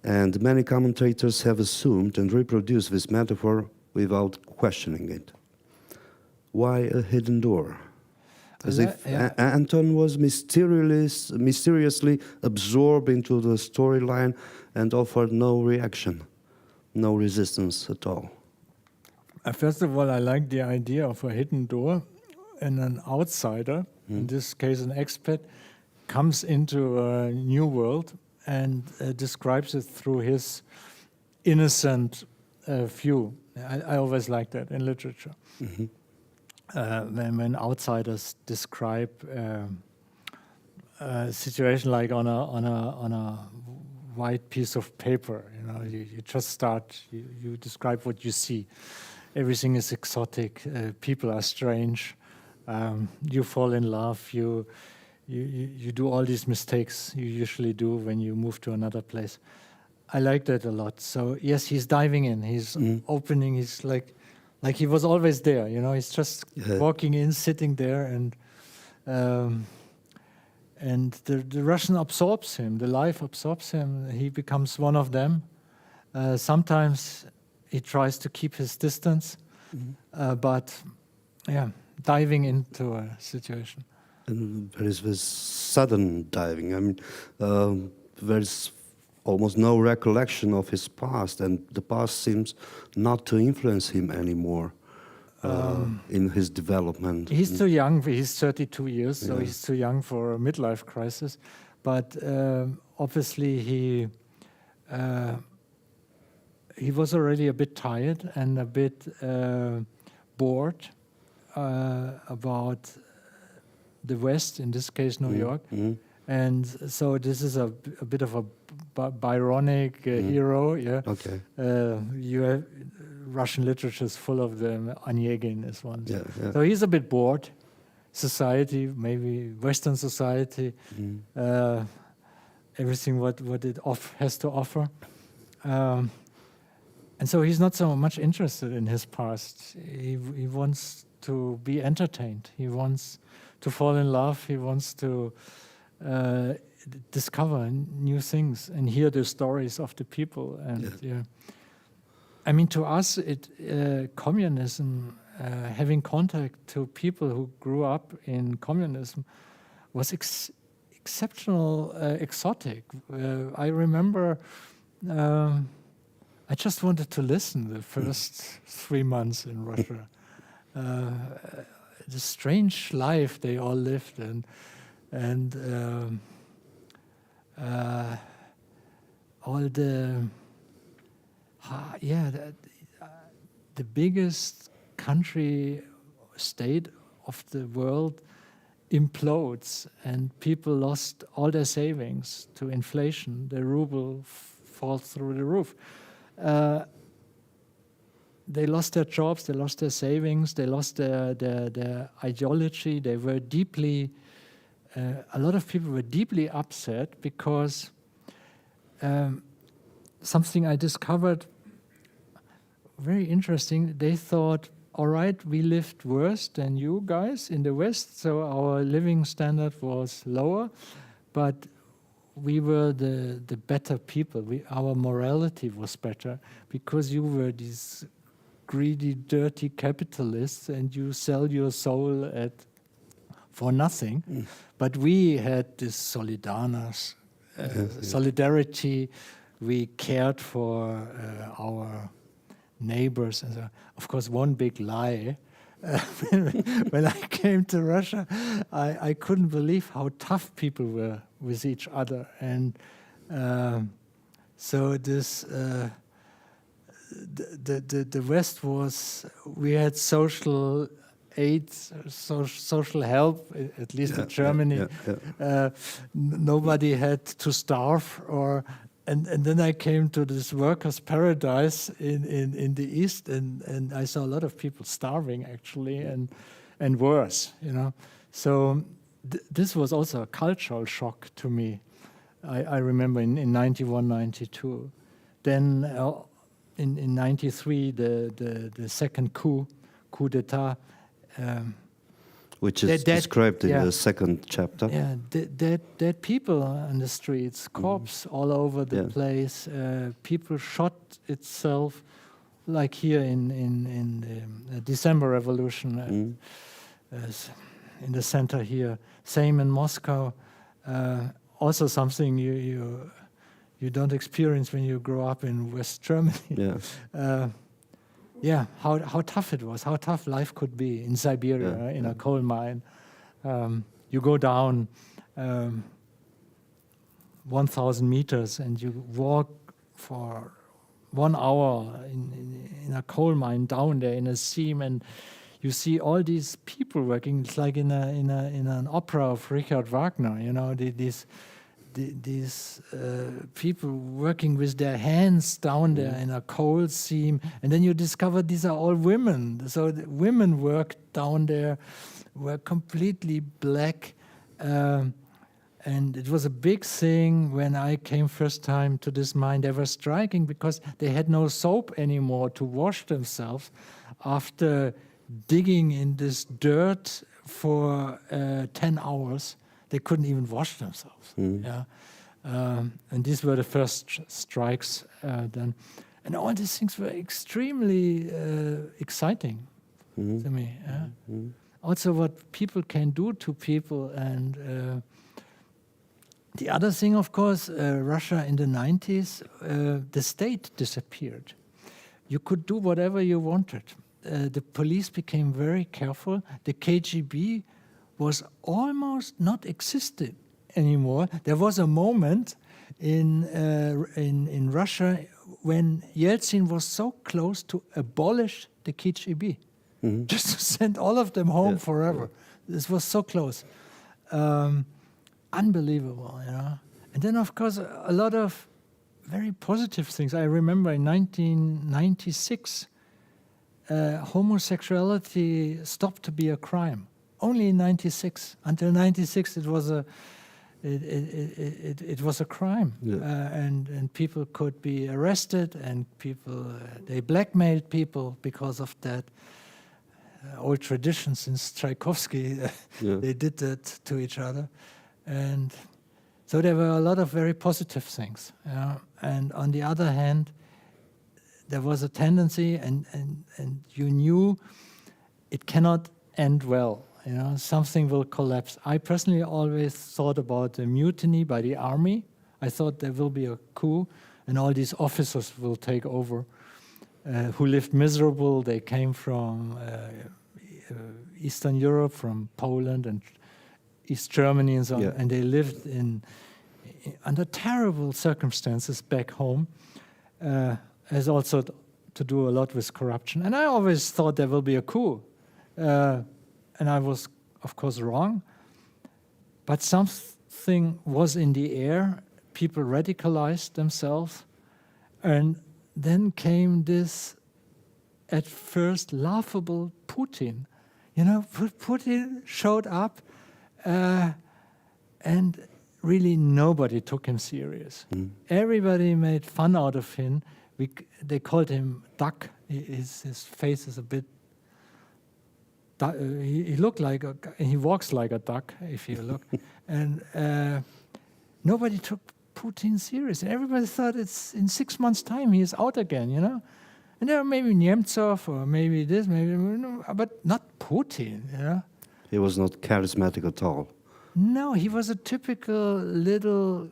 And many commentators have assumed and reproduced this metaphor without questioning it. Why a hidden door? As if Anton was mysteriously absorbed into the storyline and offered no reaction, no resistance at all. First of all, I like the idea of a hidden door, and an outsider, in this case an expat, comes into a new world and describes it through his innocent view. I always like that in literature. When outsiders describe a situation like on a white piece of paper, you just start. You describe what you see. Everything is exotic. People are strange. You fall in love. You do all these mistakes you usually do when you move to another place. I like that a lot. So yes, he's diving in. He's opening. He's like he was always there. He's just walking in, sitting there, and the Russian absorbs him. The life absorbs him. He becomes one of them. Sometimes he tries to keep his distance, but diving into a situation. And there is this sudden diving. I mean, there's almost no recollection of his past, and the past seems not to influence him anymore in his development. He's too young. He's 32 years, so he's too young for a midlife crisis. But obviously, he was already a bit tired and a bit bored about the West, in this case, New York. And so this is a bit of a Byronic hero. Yeah. Okay. You have Russian literature is full of them. Onegin is one. Yeah, yeah. So he's a bit bored. Society, maybe Western society, everything what it has to offer. And so he's not so much interested in his past. He wants to be entertained. He wants to fall in love. He wants to discover new things and hear the stories of the people. And I mean, to us, communism, having contact to people who grew up in communism, was exceptional, exotic. I remember. I just wanted to listen the first 3 months in Russia. The strange life they all lived, and all the the biggest country, state of the world implodes, and people lost all their savings to inflation. The ruble falls through the roof. They lost their jobs, they lost their savings, they lost their ideology. They were deeply, a lot of people were deeply upset because something I discovered very interesting. They thought, all right, we lived worse than you guys in the West, so our living standard was lower, but we were the better people. Our morality was better because you were these greedy, dirty capitalists and you sell your soul for nothing. But we had this solidarity. We cared for our neighbors. And of course, one big lie. When I came to Russia, I couldn't believe how tough people were with each other, and so this the West was, we had social aid, social help, at least in Germany. Nobody had to starve and then I came to this workers' paradise in the East, and I saw a lot of people starving actually, and worse, you know. So this was also a cultural shock to me. I remember in 91, 92. Then in 93, the second coup d'etat. Which is described in the second chapter. Yeah, dead people on the streets, corpses all over the place. People shot itself, like here in the December Revolution, in the center here. Same in Moscow. Also something you don't experience when you grow up in West Germany. How tough it was, how tough life could be in Siberia, in a coal mine. You go down 1,000 meters and you walk for 1 hour in a coal mine down there in a seam, and you see all these people working. It's like in an opera of Richard Wagner, you know, these people working with their hands down there in a coal seam, and then you discover these are all women. So the women worked down there, were completely black, and it was a big thing when I came first time to this mine. They were striking because they had no soap anymore to wash themselves after digging in this dirt for 10 hours. They couldn't even wash themselves. And these were the first strikes then. And all these things were extremely exciting to me. also what people can do to people. And the other thing, of course, Russia in the 90s, the state disappeared. You could do whatever you wanted. The police became very careful. The KGB was almost not existed anymore. There was a moment in Russia when Yeltsin was so close to abolish the KGB, just to send all of them home forever. This was so close. Unbelievable, you know. And then, of course, a lot of very positive things. I remember in 1996, homosexuality stopped to be a crime. Only in 96. Until 96, it was a crime, and people could be arrested, and people they blackmailed people because of that. Old tradition since Tchaikovsky, they did that to each other, and so there were a lot of very positive things. And on the other hand, there was a tendency, and you knew it cannot end well. You know, something will collapse. I personally always thought about a mutiny by the army. I thought there will be a coup, and all these officers will take over, who lived miserable. They came from Eastern Europe, from Poland and East Germany and so on, and they lived under terrible circumstances back home. Has also to do a lot with corruption. And I always thought there will be a coup. And I was, of course, wrong. But something was in the air. People radicalized themselves. And then came this, at first, laughable Putin. You know, Putin showed up, and really nobody took him serious. Everybody made fun out of him. They called him Duck. His face is a bit... He looked like he walks like a duck, if you look. And nobody took Putin serious. And everybody thought it's in 6 months' time he is out again, you know? And there were maybe Nemtsov or maybe this, maybe, but not Putin, you know? He was not charismatic at all. No, he was a typical little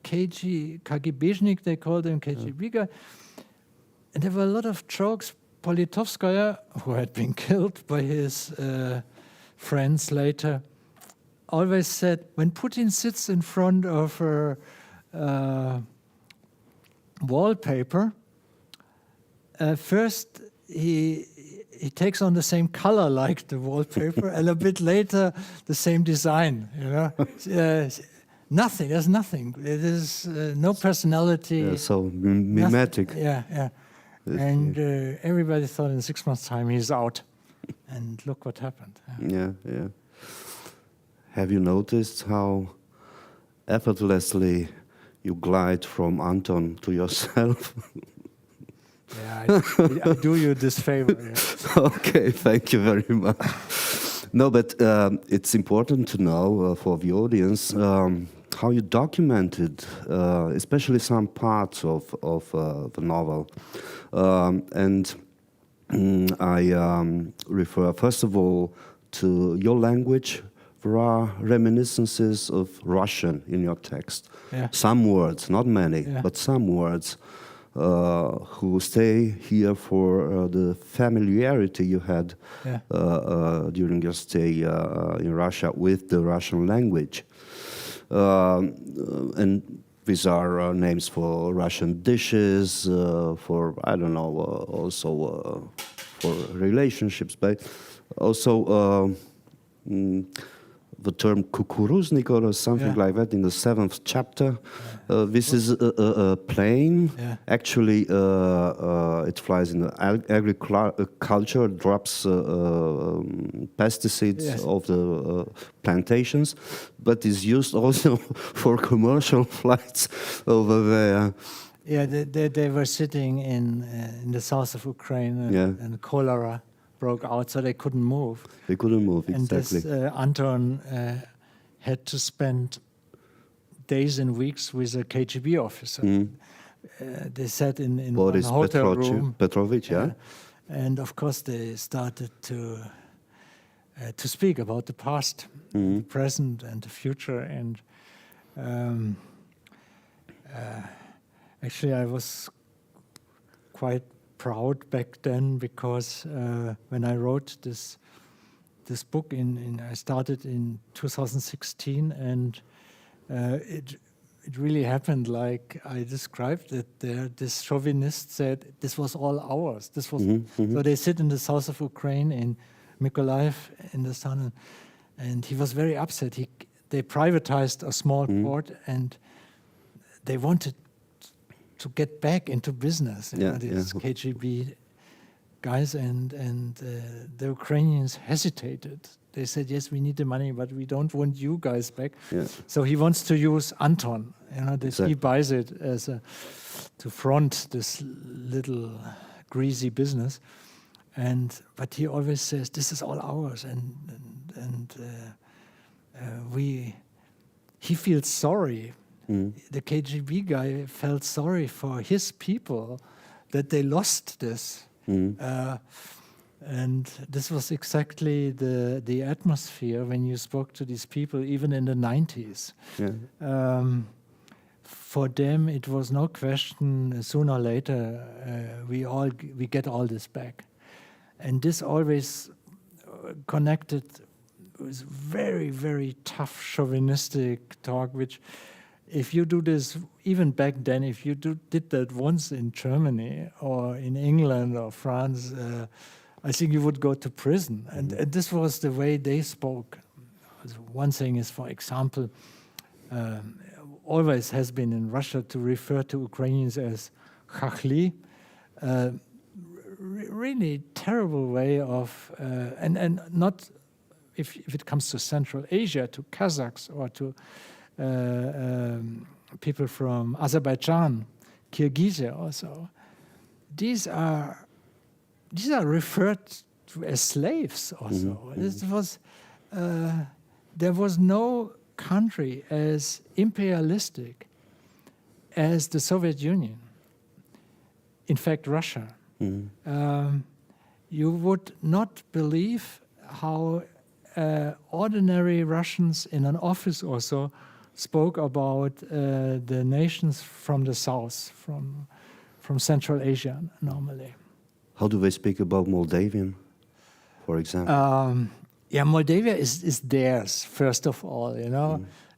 KGBshnik, they called him, KGB guy. And there were a lot of jokes. Politovskaya, who had been killed by his friends later, always said, when Putin sits in front of a wallpaper, first he takes on the same color like the wallpaper, and a bit later the same design. You know, nothing. There's nothing. It is no personality. Yeah, so mimetic. Yeah. And everybody thought in 6 months' time he's out. And look what happened. Yeah. Have you noticed how effortlessly you glide from Anton to yourself? Yeah, I do you this favor. Yeah. Okay, thank you very much. No, but it's important to know for the audience how you documented, especially some parts of the novel. And I refer, first of all, to your language. There are reminiscences of Russian in your text. Yeah. Some words, not many, but some words who stay here for the familiarity you had during your stay in Russia with the Russian language. And these are names for Russian dishes, for, I don't know, also for relationships, but also the term kukuruznik or something like that in the 7th chapter. This is a plane. Yeah. Actually, it flies in agriculture, drops pesticides of the plantations, but is used also for commercial flights over there. Yeah, they were sitting in the south of Ukraine, and cholera broke out, so they couldn't move. They couldn't move, and exactly. And this Anton had to spend days and weeks with a KGB officer. They sat in one hotel room. Petrovich, yeah. And of course they started to to speak about the past, the present, and the future. And actually, I was quite proud back then because when I wrote this book, I started in 2016, and it really happened like I described it there. This chauvinist said this was all ours. This was so they sit in the south of Ukraine in Mykolaiv in the sun, and he was very upset. They privatized a small port, and they wanted to get back into business. These KGB guys, and the Ukrainians hesitated. They said, yes, we need the money, but we don't want you guys back. Yeah. So he wants to use Anton, he buys it to front this little greasy business. But he always says, this is all ours. He feels sorry. The KGB guy felt sorry for his people that they lost this. And this was exactly the atmosphere when you spoke to these people, even in the 90s. Yeah. For them, it was no question. Sooner or later, we get all this back, and this always connected with very, very tough chauvinistic talk. Which, if you do this, even back then, if you did that once in Germany or in England or France. I think you would go to prison. And this was the way they spoke. One thing is, for example, always has been in Russia to refer to Ukrainians as chachli. Really terrible way of, and not, if it comes to Central Asia, to Kazakhs or to people from Azerbaijan, Kyrgyzia also. These are referred to as slaves also. This was, there was no country as imperialistic as the Soviet Union. In fact, Russia. You would not believe how ordinary Russians in an office or so spoke about the nations from the south, from Central Asia normally. How do they speak about Moldavian, for example? Moldavia is theirs, first of all,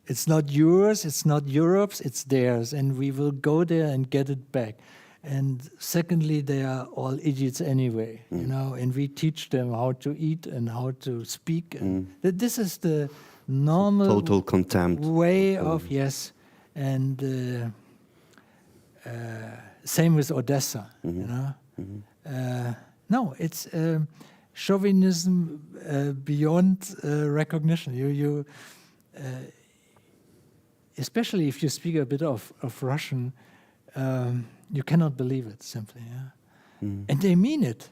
It's not yours, it's not Europe's, it's theirs, and we will go there and get it back. And secondly, they are all idiots anyway, and we teach them how to eat and how to speak. And this is the normal total contempt way of, yes. And same with Odessa, No, it's chauvinism beyond recognition. You especially if you speak a bit of Russian, you cannot believe it simply. And they mean it.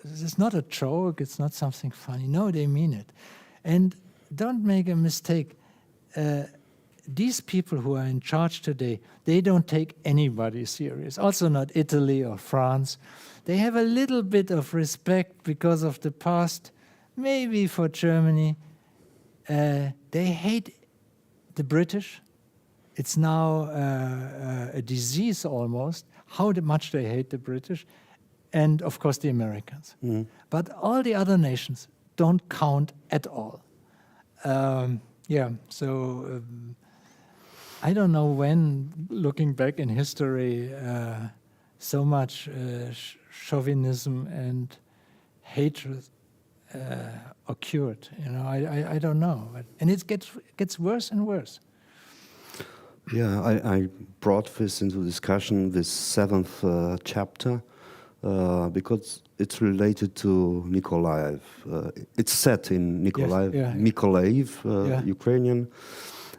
It's not a joke. It's not something funny. No, they mean it. And don't make a mistake. These people who are in charge today, they don't take anybody serious. Also not Italy or France. They have a little bit of respect because of the past, maybe for Germany. They hate the British. It's now a disease almost, how much they hate the British, and of course the Americans. But all the other nations don't count at all. So I don't know when, looking back in history, so much chauvinism and hatred occurred. I don't know, and it gets worse and worse. Yeah, I brought this into discussion, this seventh chapter, because it's related to Mykolaiv. It's set in Mykolaiv, Ukrainian,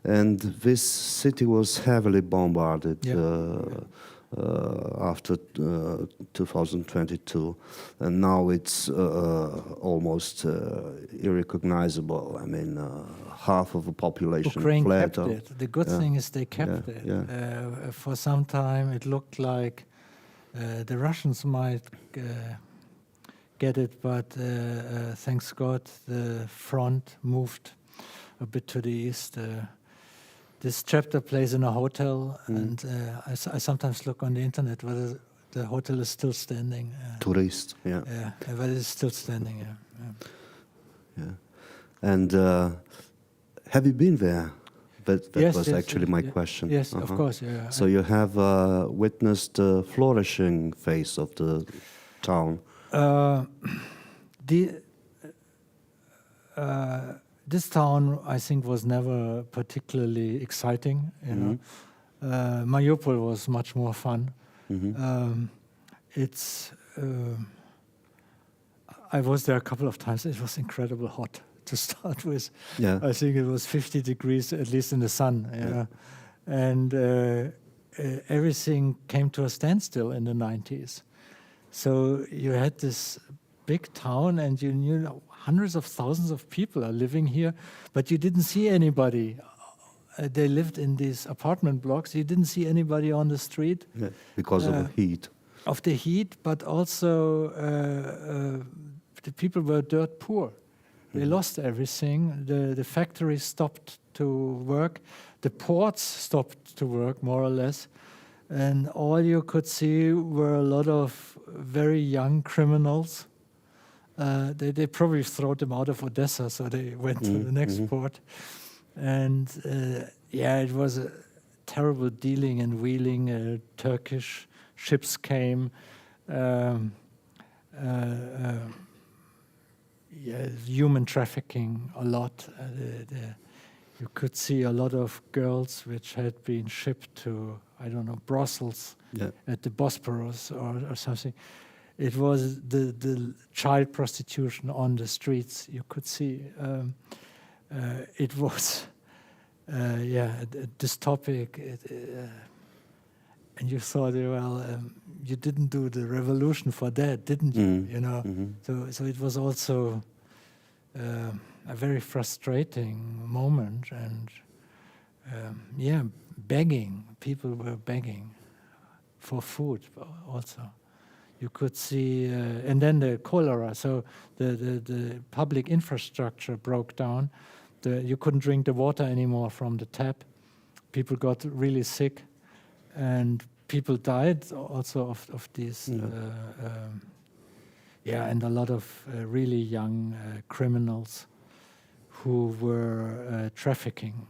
and this city was heavily bombarded after 2022, and now it's almost irrecognizable. I mean, half of the population Ukraine fled. Kept it. The good thing is they kept it. For some time, it looked like the Russians might get it, but thanks God, the front moved a bit to the east. This chapter plays in a hotel, and I sometimes look on the internet whether the hotel is still standing. Tourist, yeah. Yeah, but it's still standing, Yeah. And have you been there? That Yes, was actually my question. Yes, of course, yeah. So you have witnessed the flourishing phase of the town. This town, I think, was never particularly exciting. You know, Mariupol was much more fun. I was there a couple of times. It was incredibly hot to start with. Yeah. I think it was 50 degrees, at least in the sun. Yeah. And everything came to a standstill in the 90s. So you had this big town, and you knew hundreds of thousands of people are living here, but you didn't see anybody. They lived in these apartment blocks. You didn't see anybody on the street. Yeah, because of the heat. Of the heat, but also the people were dirt poor. They lost everything. The factories stopped to work. The ports stopped to work, more or less. And all you could see were a lot of very young criminals. They probably threw them out of Odessa, so they went to the next port. And it was a terrible dealing and wheeling. Turkish ships came. Human trafficking a lot. You could see a lot of girls which had been shipped to, I don't know, Brussels at the Bosporus or something. It was the child prostitution on the streets. You could see it was this topic. And you thought, well, you didn't do the revolution for that, didn't you? You know, so it was also a very frustrating moment, and begging. People were begging for food also. You could see, and then the cholera. So the public infrastructure broke down. You couldn't drink the water anymore from the tap. People got really sick. And people died also of these, and a lot of really young criminals who were trafficking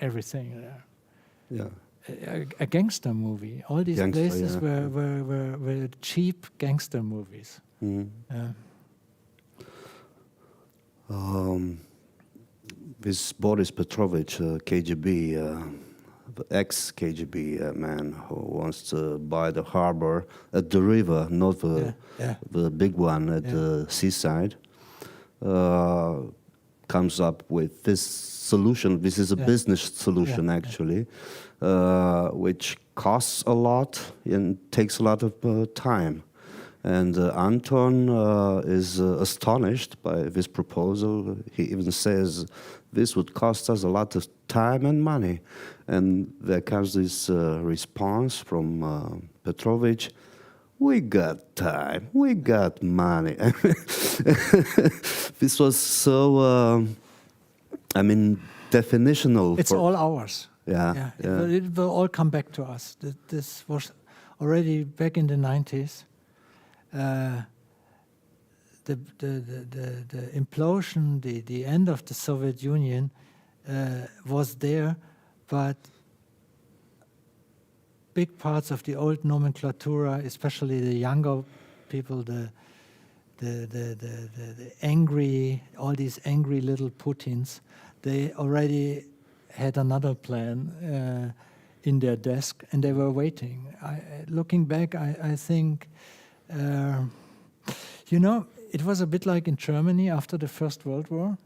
everything there. Yeah. A gangster movie. All these places were cheap gangster movies. This Boris Petrovich, KGB, the ex-KGB man who wants to buy the harbor at the river, not the big one at the seaside, comes up with this solution. This is a business solution, actually, which costs a lot and takes a lot of time. And Anton is astonished by this proposal. He even says, this would cost us a lot of time and money. And there comes this response from Petrovich, we got time, we got money. This was so, definitional. It's all ours. Yeah. It will all come back to us. This was already back in the 90s. The implosion, the end of the Soviet Union was there, but big parts of the old nomenclatura, especially the younger people, the angry, all these angry little Putins, they already had another plan in their desk, and they were waiting. Looking back, I think, it was a bit like in Germany after the First World War.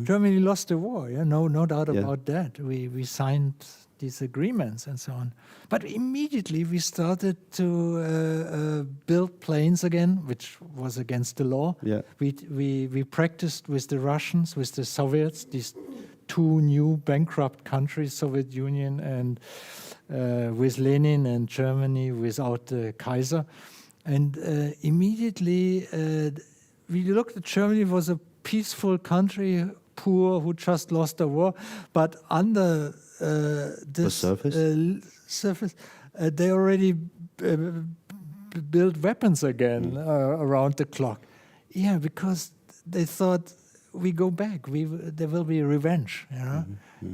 Germany lost the war, no doubt about that. We signed these agreements and so on. But immediately we started to build planes again, which was against the law. Yeah. We practiced with the Russians, with the Soviets, these two new bankrupt countries, Soviet Union and with Lenin, and Germany without the Kaiser. And immediately we looked at Germany. It was a peaceful country, poor, who just lost the war, but under this surface, they already built weapons again around the clock. Yeah, because they thought we go back. There will be revenge, you know,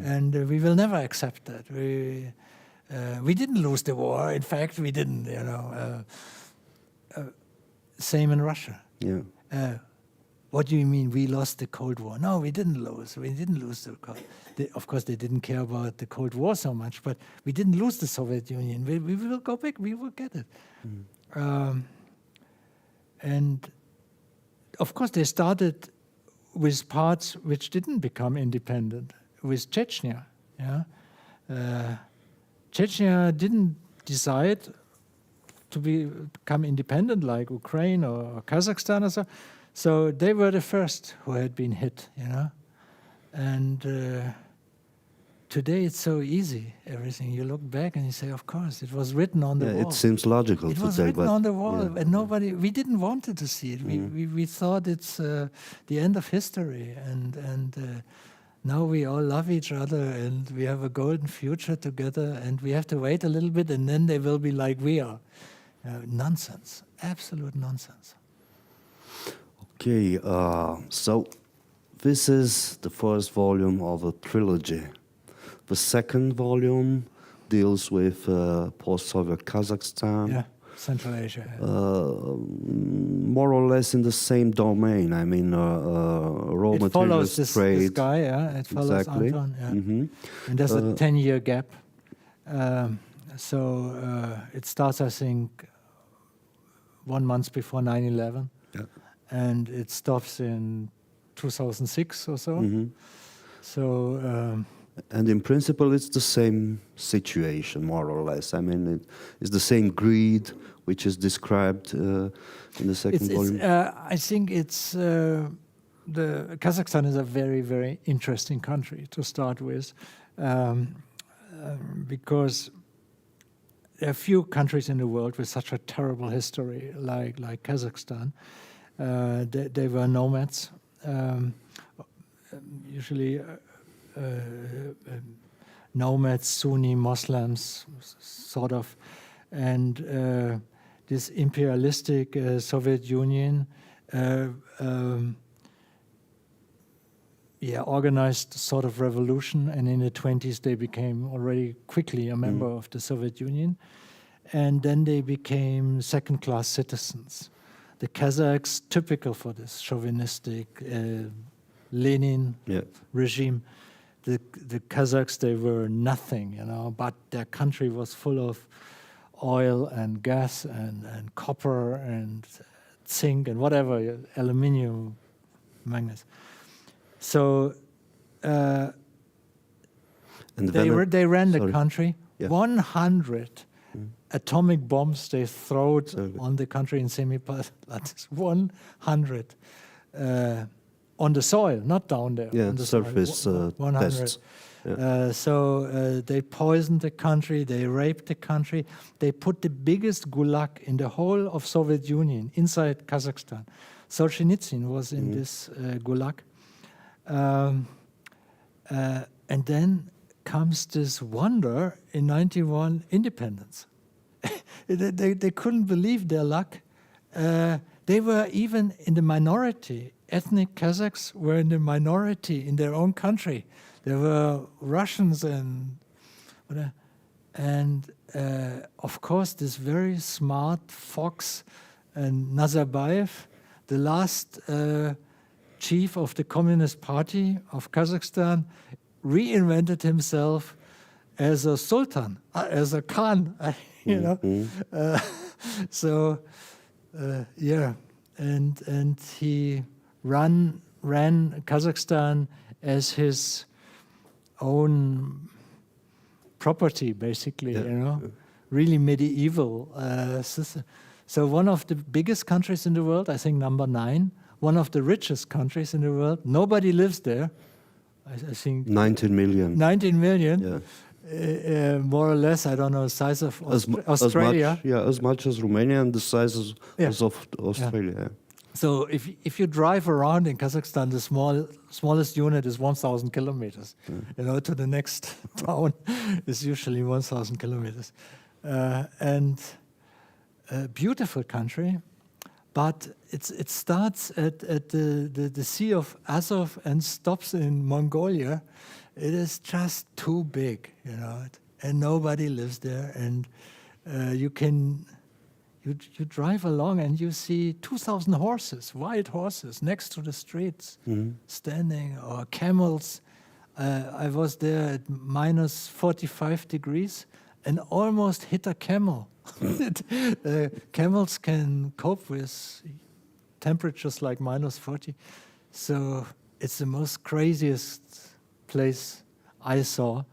and we will never accept that. We didn't lose the war. In fact, we didn't. You know, same in Russia. Yeah. What do you mean we lost the Cold War? No, we didn't lose. We didn't lose the Cold. Of course, they didn't care about the Cold War so much, but we didn't lose the Soviet Union. We will go back. We will get it. And of course, they started with parts which didn't become independent, with Chechnya. Yeah, Chechnya didn't decide to become independent like Ukraine or Kazakhstan or so. So they were the first who had been hit, you know. And today it's so easy, everything. You look back and you say, of course, it was written on the wall. It seems logical to say, but... It was written on the wall, and we didn't want to see it. We thought it's the end of history, and now we all love each other, and we have a golden future together, and we have to wait a little bit, and then they will be like we are. Nonsense, absolute nonsense. Okay, so this is the first volume of a trilogy. The second volume deals with post-Soviet Kazakhstan. Yeah, Central Asia. More or less in the same domain. I mean, raw materials trade. It follows this guy, yeah. It follows exactly. Anton, yeah. And there's a 10-year gap. So it starts, I think, 1 month before 9/11. Yeah. And it stops in 2006 or so. So... and in principle, it's the same situation, more or less. I mean, it's the same greed which is described in the second volume. I think it's... Kazakhstan is a very, very interesting country to start with, because there are few countries in the world with such a terrible history like Kazakhstan. They were nomads, usually nomads, Sunni Muslims, sort of, and this imperialistic Soviet Union organized sort of revolution, and in the 20s they became already quickly a member of the Soviet Union, and then they became second-class citizens. The Kazakhs, typical for this chauvinistic Lenin regime, the Kazakhs, they were nothing, you know, but their country was full of oil and gas and copper and zinc and whatever, aluminium, manganese. So they ran the country. 100 atomic bombs they threw on the country in Semipal. 100 on the soil, not down there. Yeah, on the surface 100. tests. Yeah. So they poisoned the country. They raped the country. They put the biggest gulag in the whole of Soviet Union inside Kazakhstan. Solzhenitsyn was in this gulag. And then comes this wonder in 91, independence. They couldn't believe their luck. They were even in the minority. Ethnic Kazakhs were in the minority in their own country. There were Russians and of course this very smart fox and Nazarbayev, the last chief of the Communist Party of Kazakhstan, reinvented himself as a sultan, as a khan, you know. And he ran Kazakhstan as his own property, basically, you know, really medieval system. So one of the biggest countries in the world, I think number 9, one of the richest countries in the world. Nobody lives there. I think 19 million. 19 million. More or less, I don't know, size of Australia. As much as Romania and the size as of Australia. Yeah. So if you drive around in Kazakhstan, the smallest unit is 1,000 kilometers. You know, to the next town is usually 1,000 kilometers. And a beautiful country, but it starts at the Sea of Azov and stops in Mongolia. It is just too big, you know, and nobody lives there. And you drive along and you see 2,000 horses, wild horses, next to the streets, standing, or camels. I was there at minus 45 degrees and almost hit a camel. Camels can cope with temperatures like minus 40. So it's the most craziest place I saw.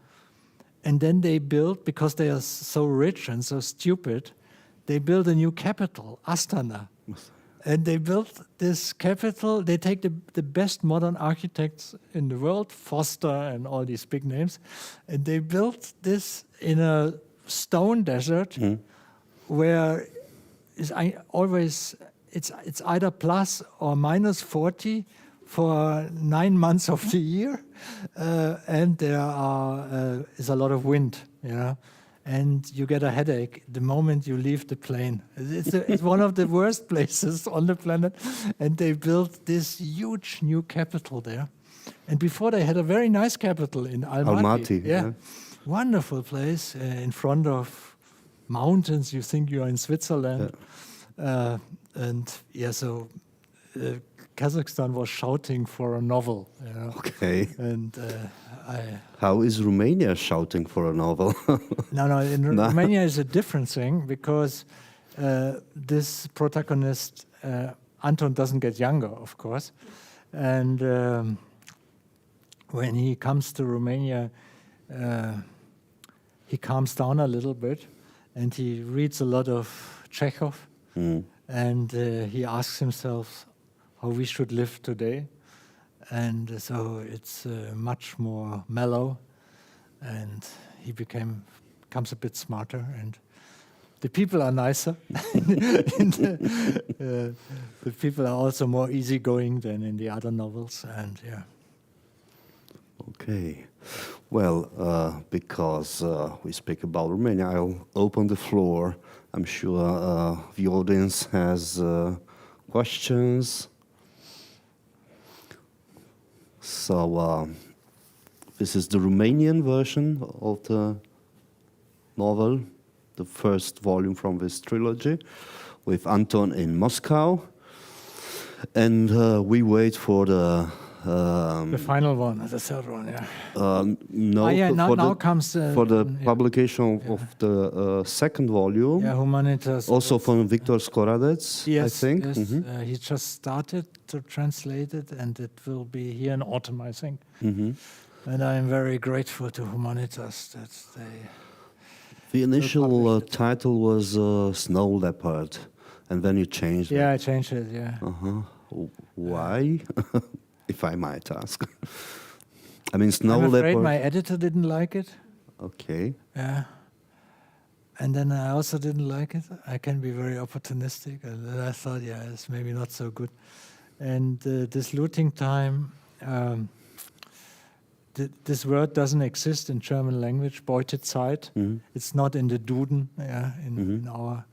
And then they built, because they are so rich and so stupid, they built a new capital, Astana. And they built this capital. They take the best modern architects in the world, Foster and all these big names, and they built this in a stone desert where it's either plus or minus 40 for 9 months of the year, and there is a lot of wind, and you get a headache the moment you leave the plane. It's one of the worst places on the planet, and they built this huge new capital there. And before they had a very nice capital in Almaty. Yeah. Wonderful place in front of mountains. You think you are in Switzerland. So Kazakhstan was shouting for a novel. Okay. And how is Romania shouting for a novel? No, in Romania is a different thing, because this protagonist, Anton, doesn't get younger, of course. And when he comes to Romania, he calms down a little bit, and he reads a lot of Chekhov, and he asks himself how we should live today. And so it's much more mellow, and he becomes a bit smarter, and the people are nicer. The people are also more easygoing than in the other novels, and yeah. Okay. Well, because we speak about Romania, I'll open the floor. I'm sure the audience has questions. So this is the Romanian version of the novel, the first volume from this trilogy, with Anton in Moscow. And we wait for the final one, the third one, now comes for the publication of the second volume. Yeah, Humanitas. Also from Viktor Skoradets, I think. Yes, he just started to translate it, and it will be here in autumn, I think. And I'm very grateful to Humanitas that they. The initial title was Snow Leopard, and then you changed it. Yeah, I changed it. Yeah. Why? If I might ask. I mean, Snow I'm afraid Leopard. my editor didn't like it. Okay. Yeah. And then I also didn't like it. I can be very opportunistic. And then I thought, it's maybe not so good. And this looting time, this word doesn't exist in German language, Beutezeit. It's not in the Duden, in our...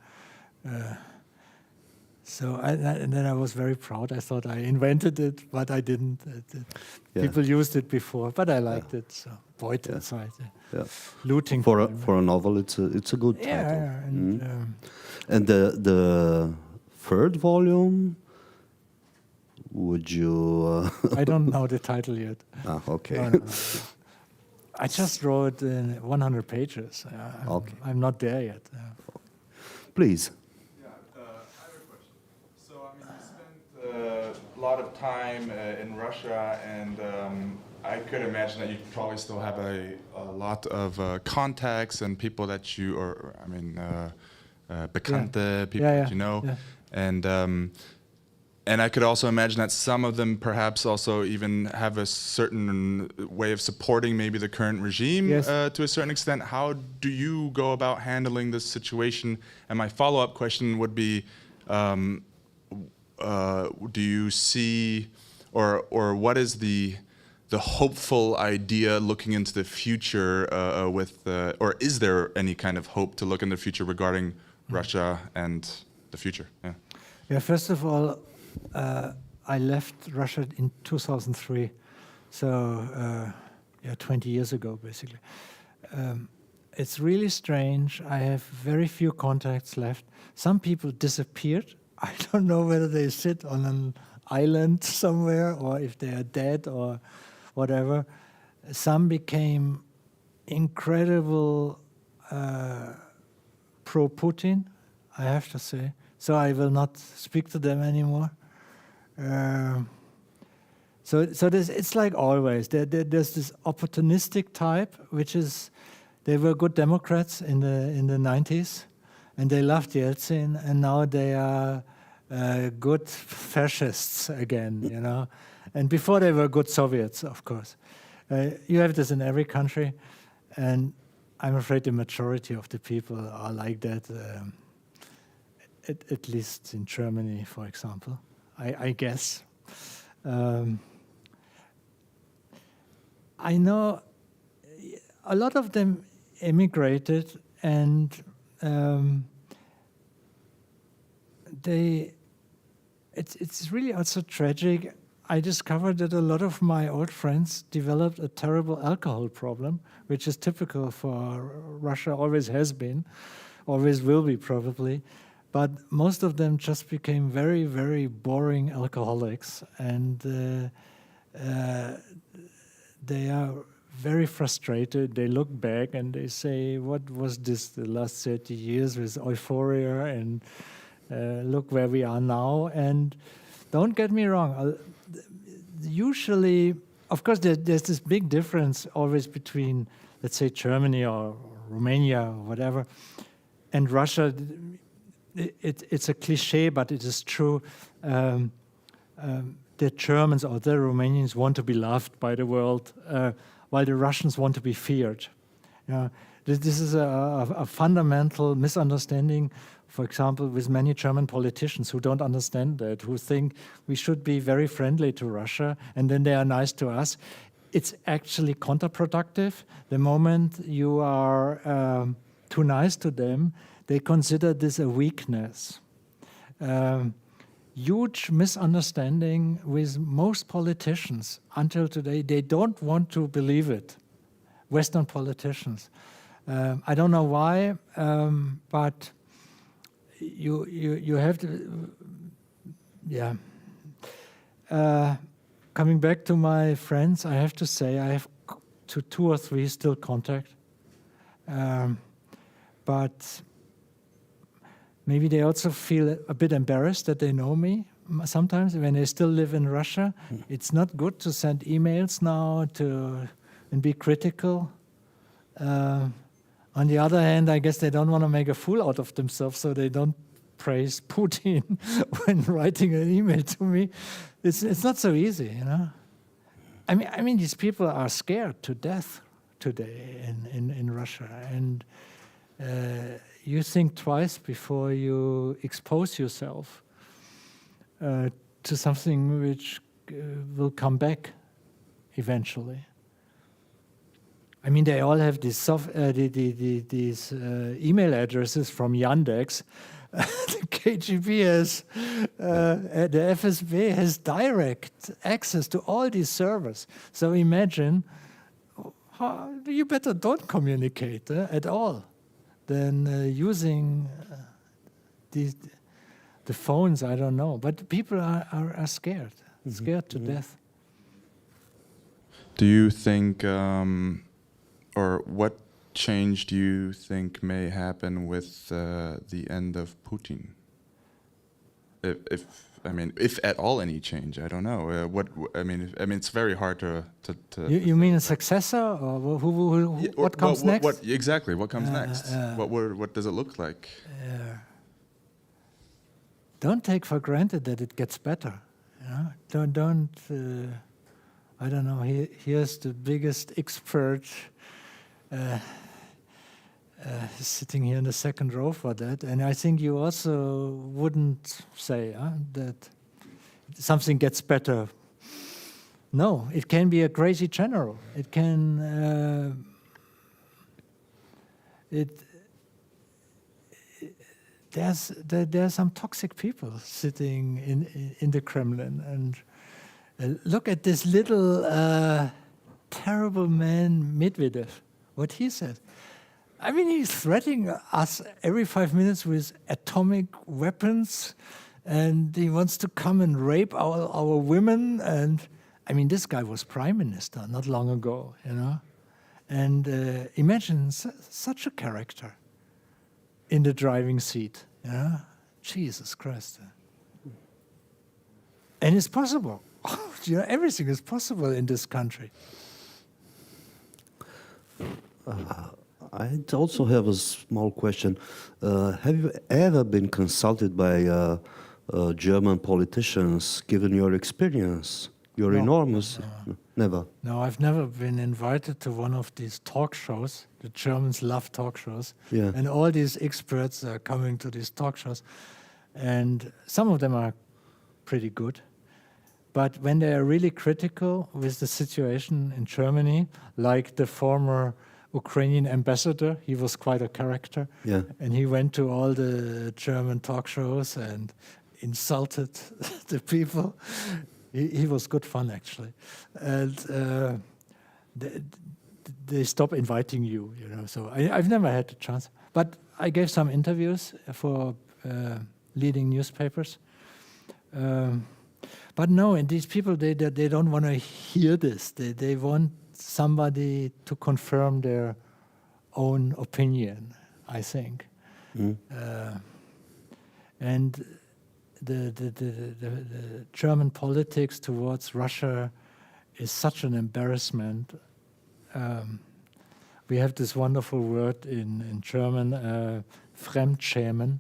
and then I was very proud. I thought I invented it, but I didn't. People used it before, but I liked it. So Beutezeit, looting. For a novel, it's a good title. Yeah. And the third volume, would you? I don't know the title yet. Okay. No. I just wrote 100 pages. Okay. I'm not there yet. Please. A lot of time in Russia, and I could imagine that you probably still have a lot of contacts and people that you, bekannte, people that you know. Yeah. And And I could also imagine that some of them perhaps also even have a certain way of supporting maybe the current regime to a certain extent. How do you go about handling this situation? And my follow-up question would be, do you see, or what is the hopeful idea looking into the future or is there any kind of hope to look in the future regarding Russia and the future? Yeah, first of all, I left Russia in 2003, so 20 years ago, basically. It's really strange. I have very few contacts left. Some people disappeared. I don't know whether they sit on an island somewhere or if they are dead or whatever. Some became incredible pro-Putin, I have to say. So I will not speak to them anymore. So it's like always. There's this opportunistic type, which is, they were good Democrats in the 90s, and they loved Yeltsin, and now they are good fascists again, you know. And before they were good Soviets, of course. You have this in every country, and I'm afraid the majority of the people are like that. At least in Germany, for example, I guess. I know a lot of them emigrated, and it's really also tragic. I discovered that a lot of my old friends developed a terrible alcohol problem, which is typical for Russia, always has been, always will be probably. But most of them just became very, very boring alcoholics, and they are very frustrated. They look back and they say, what was this the last 30 years with euphoria, and look where we are now. And don't get me wrong, usually, of course, there's this big difference always between, let's say, Germany or Romania or whatever, and Russia. It's a cliche, but it is true. The Germans or the Romanians want to be loved by the world, while the Russians want to be feared. This is a fundamental misunderstanding, for example, with many German politicians who don't understand that, who think we should be very friendly to Russia, and then they are nice to us. It's actually counterproductive. The moment you are too nice to them, they consider this a weakness. Huge misunderstanding with most politicians until today. They don't want to believe it, Western politicians. I don't know why, but you have to, coming back to my friends, I have to say I have to 2 or 3 still contact. But maybe they also feel a bit embarrassed that they know me. Sometimes when they still live in Russia, it's not good to send emails now and be critical. On the other hand, I guess they don't want to make a fool out of themselves, so they don't praise Putin when writing an email to me. It's not so easy, you know. I mean, these people are scared to death today in Russia, and you think twice before you expose yourself to something which will come back eventually. I mean, they all have these email addresses from Yandex. The KGB has, the FSB has direct access to all these servers. So imagine, you better don't communicate at all than using the phones, I don't know. But people are scared, scared to death. Do you think, or what change do you think may happen with the end of Putin? If at all any change, I don't know. It's very hard to You mean a successor, or what comes next? Exactly, what comes next? What does it look like? don't take for granted that it gets better. You know? Don't. I don't know. Here's the biggest expert sitting here in the second row for that, and I think you also wouldn't say that something gets better. No, it can be a crazy general. It can. There's some toxic people sitting in the Kremlin, and look at this little terrible man Medvedev. What he said. I mean, he's threatening us every 5 minutes with atomic weapons, and he wants to come and rape our women. And I mean, this guy was prime minister not long ago, you know. And imagine such a character in the driving seat, you know? Jesus Christ. And it's possible. You know, everything is possible in this country. I also have a small question. Have you ever been consulted by German politicians, given your experience, your enormous... No. Never? No, I've never been invited to one of these talk shows. The Germans love talk shows. Yeah. And all these experts are coming to these talk shows. And some of them are pretty good. But when they are really critical with the situation in Germany, like the former Ukrainian ambassador, he was quite a character. Yeah. And he went to all the German talk shows and insulted the people. He was good fun, actually. And they stop inviting you, you know. So I've never had the chance. But I gave some interviews for leading newspapers. But no, and these people, they don't want to hear this. They want somebody to confirm their own opinion, I think. Mm. And the German politics towards Russia is such an embarrassment. We have this wonderful word in German, Fremdschämen.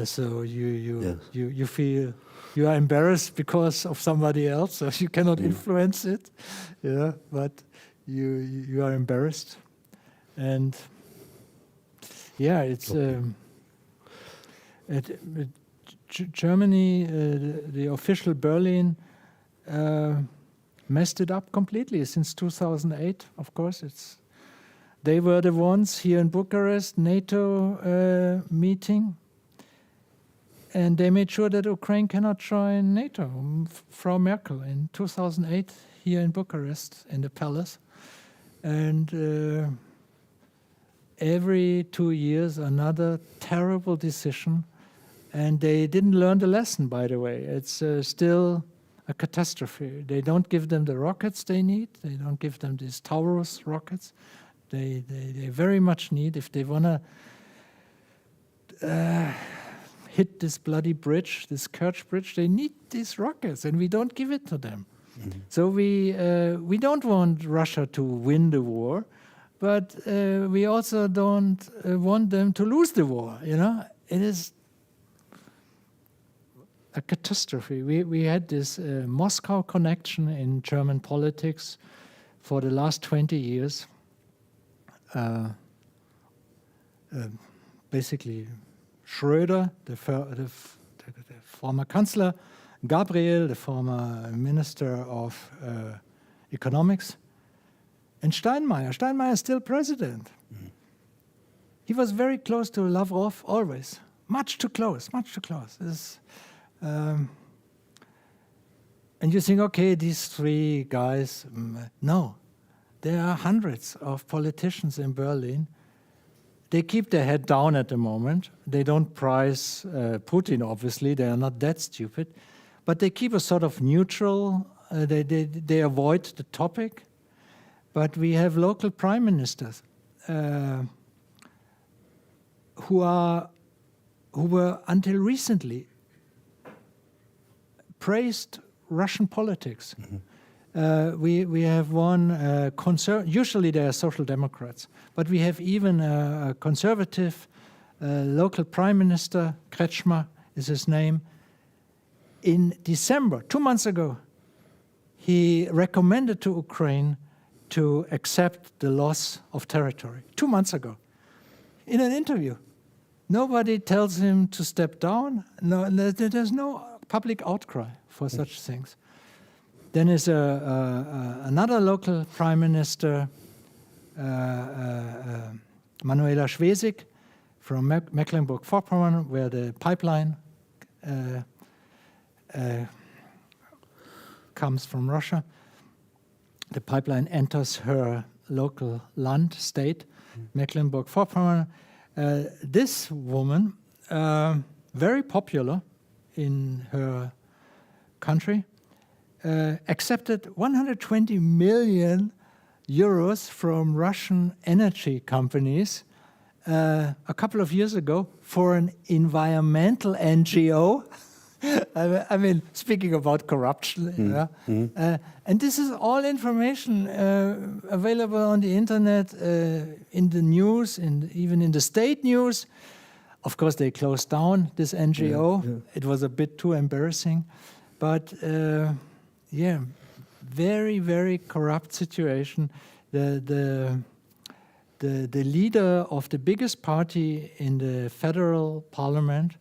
So you feel you are embarrassed because of somebody else, so you cannot influence it. Yeah, but you are embarrassed, and yeah, it's Germany. The official Berlin messed it up completely since 2008. Of course, they were the ones here in Bucharest, NATO meeting. And they made sure that Ukraine cannot join NATO. Frau Merkel in 2008 here in Bucharest in the palace. And every 2 years another terrible decision. And they didn't learn the lesson, by the way. It's still a catastrophe. They don't give them the rockets they need. They don't give them these Taurus rockets. They very much need, if they want to hit this bloody bridge, this Kerch bridge, they need these rockets, and we don't give it to them. Mm-hmm. So we don't want Russia to win the war, but we also don't want them to lose the war. You know, it is a catastrophe. We had this Moscow connection in German politics for the last 20 years. Basically, Schröder, the former Chancellor, Gabriel, the former Minister of Economics, and Steinmeier. Steinmeier is still president. Mm-hmm. He was very close to Lavrov, always. Much too close. And you think, okay, these three guys, no. There are hundreds of politicians in Berlin. They keep their head down at the moment. They don't prize Putin, obviously. They are not that stupid. But they keep a sort of neutral, they avoid the topic. But we have local prime ministers who were until recently praised Russian politics. Mm-hmm. We have one usually they are social democrats, but we have even a conservative local prime minister, Kretschmer, is his name. In December, 2 months ago, he recommended to Ukraine to accept the loss of territory. 2 months ago, in an interview. Nobody tells him to step down. No, there's no public outcry for such things. Then is another local prime minister, Manuela Schwesig from Mecklenburg-Vorpommern, where the pipeline comes from Russia. The pipeline enters her local land, state, Mecklenburg-Vorpommern. This woman, very popular in her country, accepted 120 million euros from Russian energy companies a couple of years ago for an environmental NGO. I mean, speaking about corruption, and this is all information available on the internet, in the news, even in the state news. Of course, they closed down this NGO. It was a bit too embarrassing, but yeah, very, very corrupt situation. The leader of the biggest party in the federal parliament,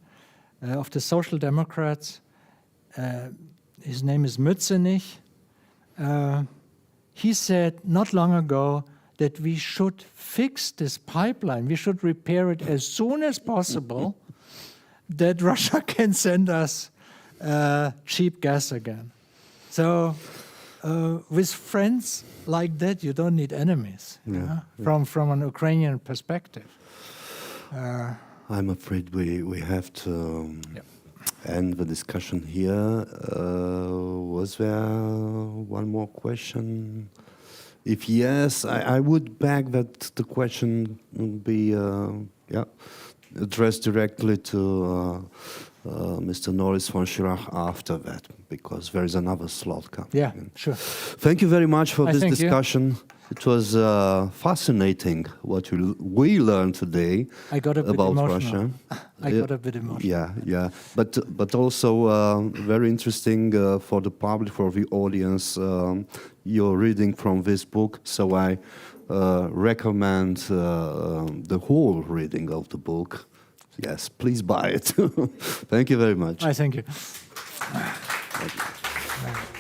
of the Social Democrats, his name is Mützenich. He said not long ago that we should fix this pipeline, we should repair it as soon as possible, that Russia can send us cheap gas again. So with friends like that, you don't need enemies, from an Ukrainian perspective. I'm afraid we have to end the discussion here. Was there one more question? If yes, I would beg that the question would be addressed directly to Mr. Norris von Schirach after that, because there is another slot coming. Yeah, sure. Thank you very much for this discussion. It was fascinating what we learned today about Russia. I got a bit emotional. Yeah. But also very interesting for the public, for the audience, your reading from this book. So I recommend the whole reading of the book. Yes, please buy it. Thank you very much. Thank you. Thank you.